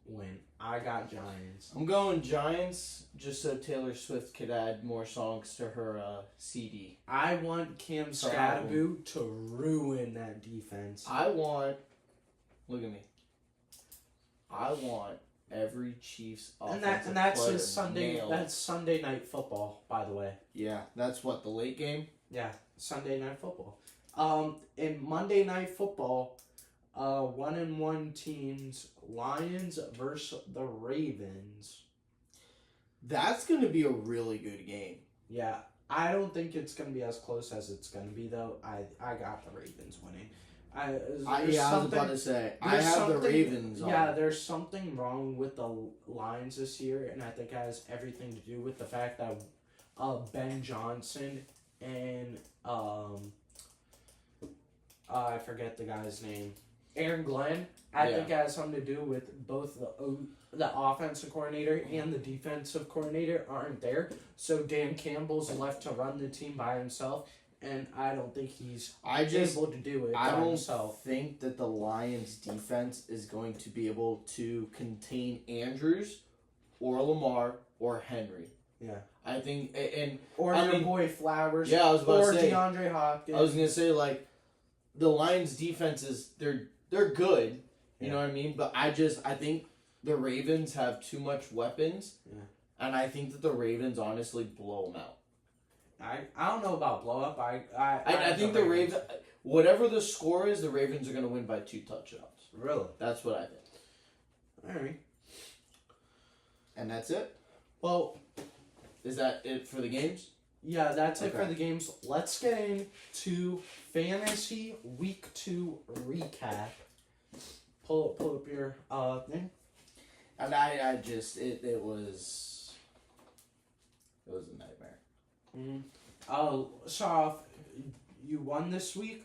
win. I got Giants. I'm going Giants just so Taylor Swift could add more songs to her CD. I want Cam Scatterbo to ruin that defense. Look at me. I want every Chiefs offensive and that's player his Sunday. nailed. That's Sunday Night Football, by the way. Yeah, that's what, the late game? Yeah, Sunday Night Football. In Monday Night Football, 1-1 teams, Lions versus the Ravens. That's going to be a really good game. Yeah, I don't think it's going to be as close as it's going to be, though. I got the Ravens winning. I was about to say, I have the Ravens on. Yeah, there's something wrong with the Lions this year, and I think it has everything to do with the fact that Ben Johnson and I forget the guy's name, Aaron Glenn. I think it has something to do with both the offensive coordinator and the defensive coordinator aren't there, so Dan Campbell's left to run the team by himself. And I don't think he's able to do it by himself. I don't think that the Lions' defense is going to be able to contain Andrews or Lamar or Henry. Yeah. I think, your boy Flowers. Yeah, I was about to say. Or DeAndre Hopkins. I was going to say, like, the Lions' defense is, they're good, You know what I mean? But I think the Ravens have too much weapons. Yeah. And I think that the Ravens honestly blow them out. I don't know about blow up. I think the Ravens, whatever the score is, the Ravens are going to win by 2 touchdowns. Really? That's what I think. All right. And that's it? Well, is that it for the games? Yeah, that's it for the games. Let's get into Fantasy Week 2 recap. Pull up your thing. And I just it was a nightmare. Start off. You won this week.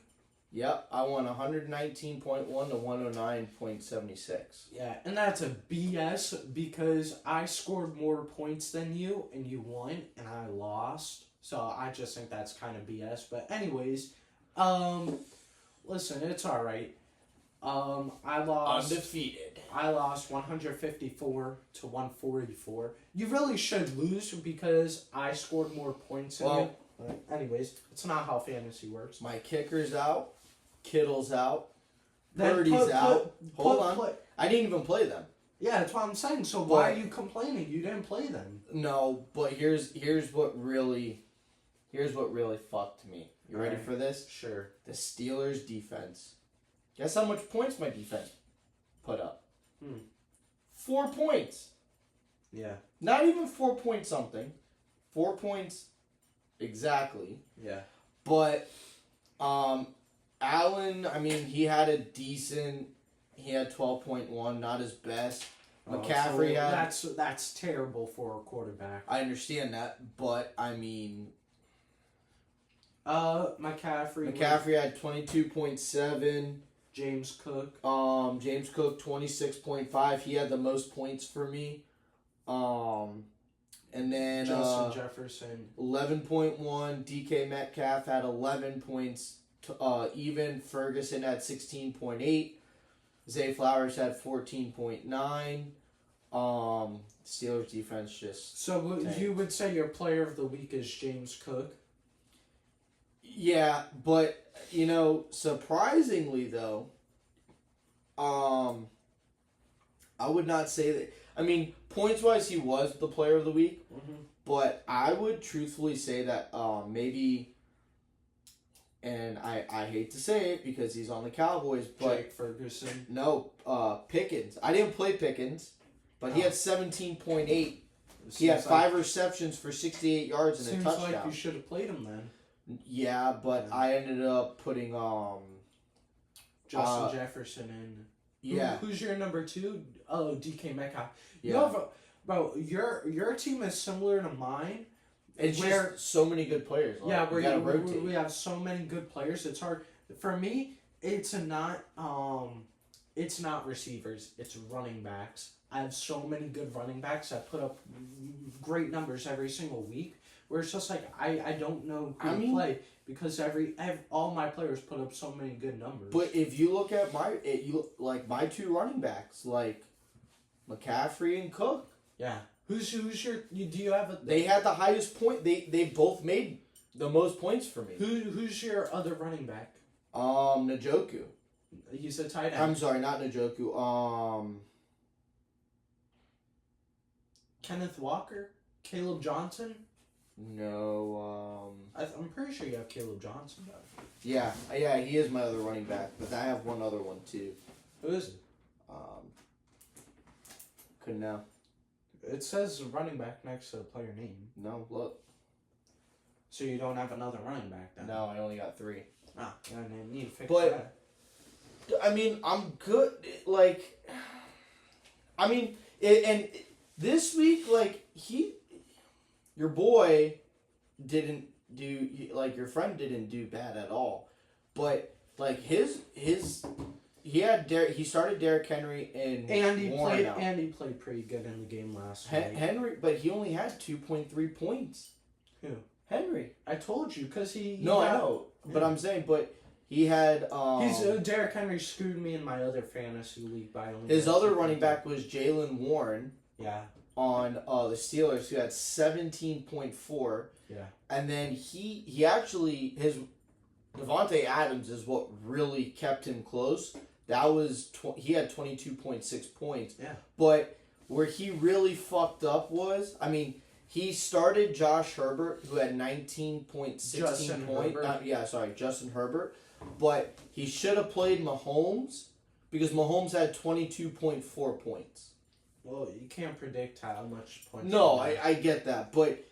Yep, I won 119.1 to 109.76. Yeah, and that's a BS because I scored more points than you, and you won, and I lost. So I just think that's kind of BS. But anyways, listen, it's all right. I lost. Undefeated. I lost 154 to 144. You really should lose because I scored more points than you. But anyways, it's not how fantasy works. My kicker's out. Kittle's out. Purdy's out. Hold on. I didn't even play them. Yeah, that's what I'm saying. So why are you complaining? You didn't play them. No, but here's what really fucked me. You ready for this? Sure. The Steelers' defense. Guess how much points my defense put up? 4 points. Yeah. Not even 4 point something. 4 points exactly. Yeah. But Allen, I mean, he had 12.1, not his best. McCaffrey had... That's terrible for a quarterback. I understand that, but I mean... McCaffrey had 22.7. James Cook, 26.5. He had the most points for me. And then Justin Jefferson 11.1. DK Metcalf had 11 points. Even Ferguson had 16.8. Zay Flowers had 14.9. Steelers defense just. So you would say your player of the week is James Cook? Yeah, but surprisingly though, I would not say that. I mean, points wise, he was the player of the week, but I would truthfully say that maybe. And I hate to say it because he's on the Cowboys, but Jake Ferguson. No, Pickens. I didn't play Pickens, but he had 17.8. He had 5 receptions for 68 yards and a touchdown. Seems like you should have played him then. Yeah, but I ended up putting Justin Jefferson in. Yeah. Who's your number 2? Oh, DK Metcalf. Yeah. Bro, your team is similar to mine. It's just so many good players. Like, yeah, we have so many good players. It's hard for me. It's not receivers. It's running backs. I have so many good running backs that put up great numbers every single week. Where it's just like I don't know who to play because all my players put up so many good numbers. But if you look at my 2 running backs, like McCaffrey and Cook. Yeah. Who's your? Do you have a? They had the highest point. They both made the most points for me. Who's your other running back? Njoku. He's a tight end. I'm sorry, not Njoku. Kenneth Walker, Caleb Johnson. No. I'm pretty sure you have Caleb Johnson. Yeah, he is my other running back, but I have one other one too. Who is it? Couldn't know. It says running back next to the player name. No, look. So you don't have another running back then? No, I only got 3. Ah, yeah, I need to fix that. I mean, I'm good. And this week, your boy didn't do, your friend didn't do bad at all. But, he started Derrick Henry and he played pretty good in the game last night. Henry, but he only had 2.3 points. Who? Henry. I told you because he. No, I know, but I'm saying, but he had. Derrick Henry screwed me in my other fantasy league by only. His other running back was Jalen Warren. Yeah. On the Steelers, who had 17.4. Yeah. And then he actually Devontae Adams is what really kept him close. That was he had 22.6 points. Yeah. But where he really fucked up was, I mean, he started Josh Herbert, who had 19.16 points. Justin Herbert. But he should have played Mahomes because Mahomes had 22.4 points. Well, you can't predict how much points. No, I get that. But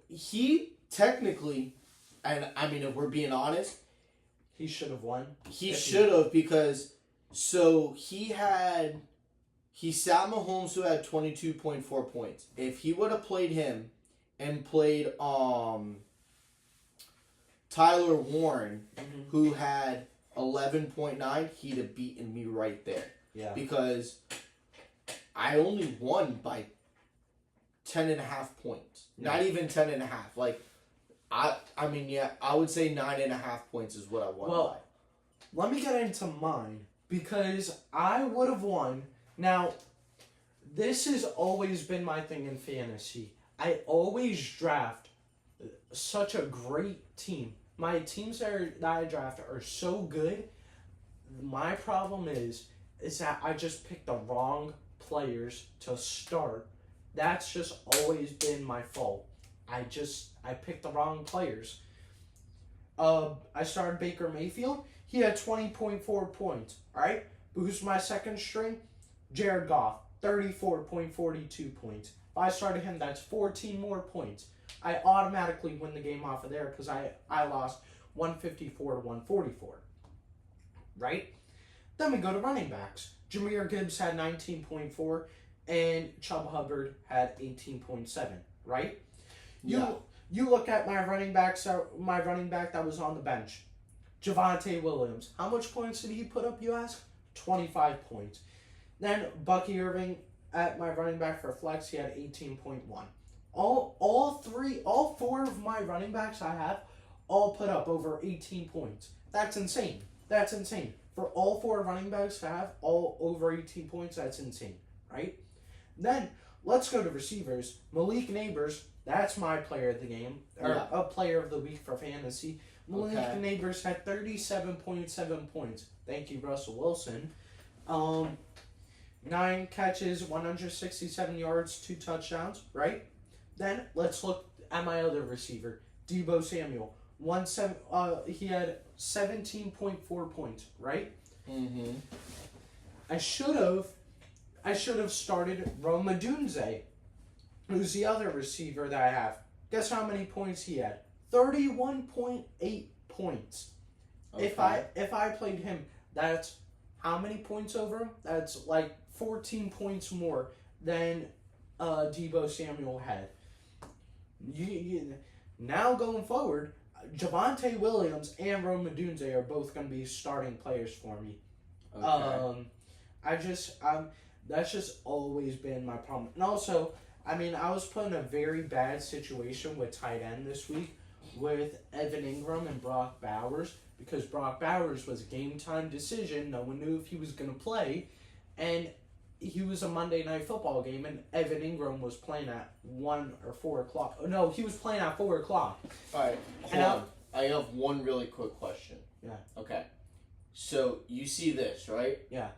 he technically, and I mean, if we're being honest, he should have won. He should have because he sat Mahomes who had 22.4 points. If he would have played him and played Tyler Warren, who had 11.9, he'd have beaten me right there. Yeah. Because I only won by 10.5 points. Yeah. Not even 10.5. Like, I would say 9.5 points is what I won by. Let me get into mine because I would have won. Now, this has always been my thing in fantasy. I always draft such a great team. My teams that I draft are so good. My problem is that I just picked the wrong players to start. That's just always been my fault. I picked the wrong players. I started Baker Mayfield. He had 20.4 points. All right? Who's my second string? Jared Goff, 34.42 points. If I started him, that's 14 more points. I automatically win the game off of there because I lost 154 to 144. Right? Then we go to running backs. Jahmyr Gibbs had 19.4 and Chubb Hubbard had 18.7. Right? You look at my running back that was on the bench. Javonte Williams. How much points did he put up, you ask? 25 points. Then Bucky Irving at my running back for flex, he had 18.1. All four of my running backs I have all put up over 18 points. That's insane. For all four running backs to have all over 18 points, that's insane, right? Then let's go to receivers. Malik Neighbors, that's my player of the game, or a player of the week for fantasy. Malik Neighbors had 37.7 points. Thank you, Russell Wilson. 9 catches, 167 yards, 2 touchdowns, right? Then let's look at my other receiver, Deebo Samuel. He had 17.4 points, right? Mm-hmm. I should have started Rome Odunze, who's the other receiver that I have. Guess how many points he had? 31.8 points. Okay. If I played him, that's how many points over him? That's like 14 points more than Deebo Samuel had. Now going forward, Javonte Williams and Rome Odunze are both going to be starting players for me. Okay. That's just always been my problem. And also, I mean, I was put in a very bad situation with tight end this week with Evan Ingram and Brock Bowers because Brock Bowers was a game time decision. No one knew if he was going to play, and he was a Monday Night Football game, and Evan Ingram was playing at 1 or 4 o'clock. No, he was playing at 4 o'clock. All right, hold on. I have one really quick question. Yeah. Okay. So you see this, right? Yeah.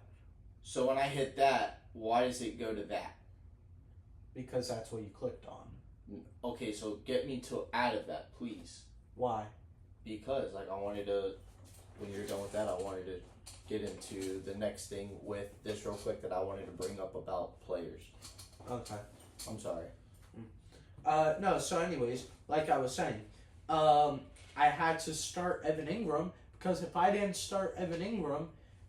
So when I hit that, why does it go to that? Because that's what you clicked on. Okay, so get me to out of that, please. Why? Because, like, I wanted to, when you're done with that, I wanted to get into the next thing with this real quick that I wanted to bring up about players. Okay. I'm sorry. No, so anyways, like I was saying, I had to start Evan Ingram because if I didn't start Evan Ingram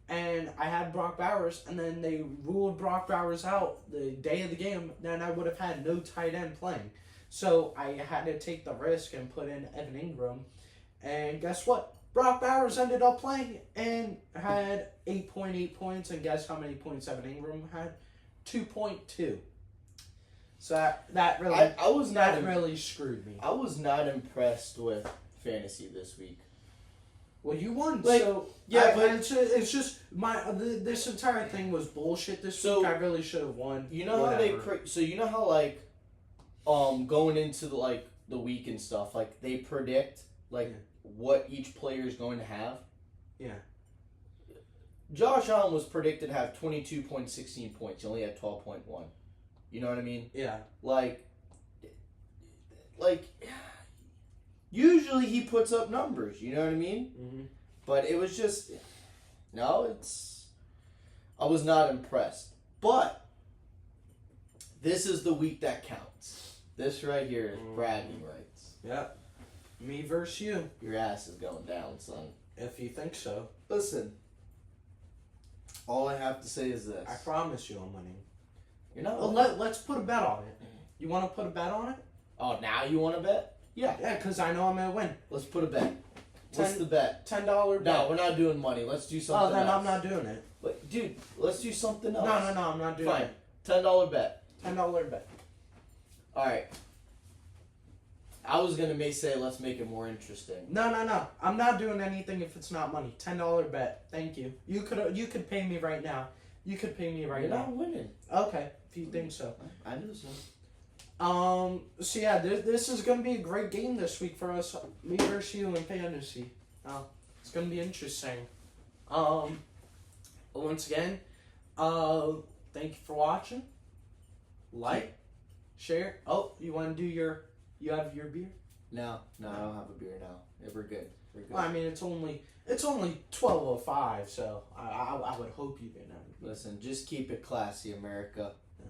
and I had Brock Bowers and then they ruled Brock Bowers out the day of the game, then I would have had no tight end playing. So I had to take the risk and put in Evan Ingram. And guess what? Brock Bowers ended up playing and had 8.8 points. And guess how many points Evan Ingram had? 2.2. So that really really screwed me. I was not impressed with fantasy this week. Well, you won, like, so yeah, but it's just this entire thing was bullshit this week. I really should have won. You know how like going into the week and stuff, like they predict what each player is going to have. Yeah. Josh Allen was predicted to have 22.16 points. He only had 12.1. You know what I mean? Yeah. Like, usually he puts up numbers. You know what I mean? Mm-hmm. But it was just, I was not impressed. But this is the week that counts. This right here is bragging rights. Yeah. Me versus you. Your ass is going down, son. If you think so. Listen. All I have to say is this. I promise you I'm winning. You're not. Well, let's put a bet on it. You want to put a bet on it? Oh, now you want to bet? Yeah, because I know I'm going to win. Let's put a bet. What's the bet? $10 bet. No, we're not doing money. Let's do something else. Oh, then I'm not doing it. But, dude, let's do something else. No, I'm not doing Fine. it. $10 bet. $10 bet. All right. I was going to say let's make it more interesting. No. I'm not doing anything if it's not money. $10 bet. Thank you. You could pay me right now. You could pay me right You're now. not winning. Okay, if you think so. I know so. So yeah, this is gonna be a great game this week for us, me versus you in fantasy. It's gonna be interesting. Once again, thank you for watching. Like, share. Oh, you want to do you have your beer? No, I don't have a beer now. Yeah, we're good. Well, I mean, it's only 12:05, so I would hope you didn't have a beer. Listen, just keep it classy, America. Yeah.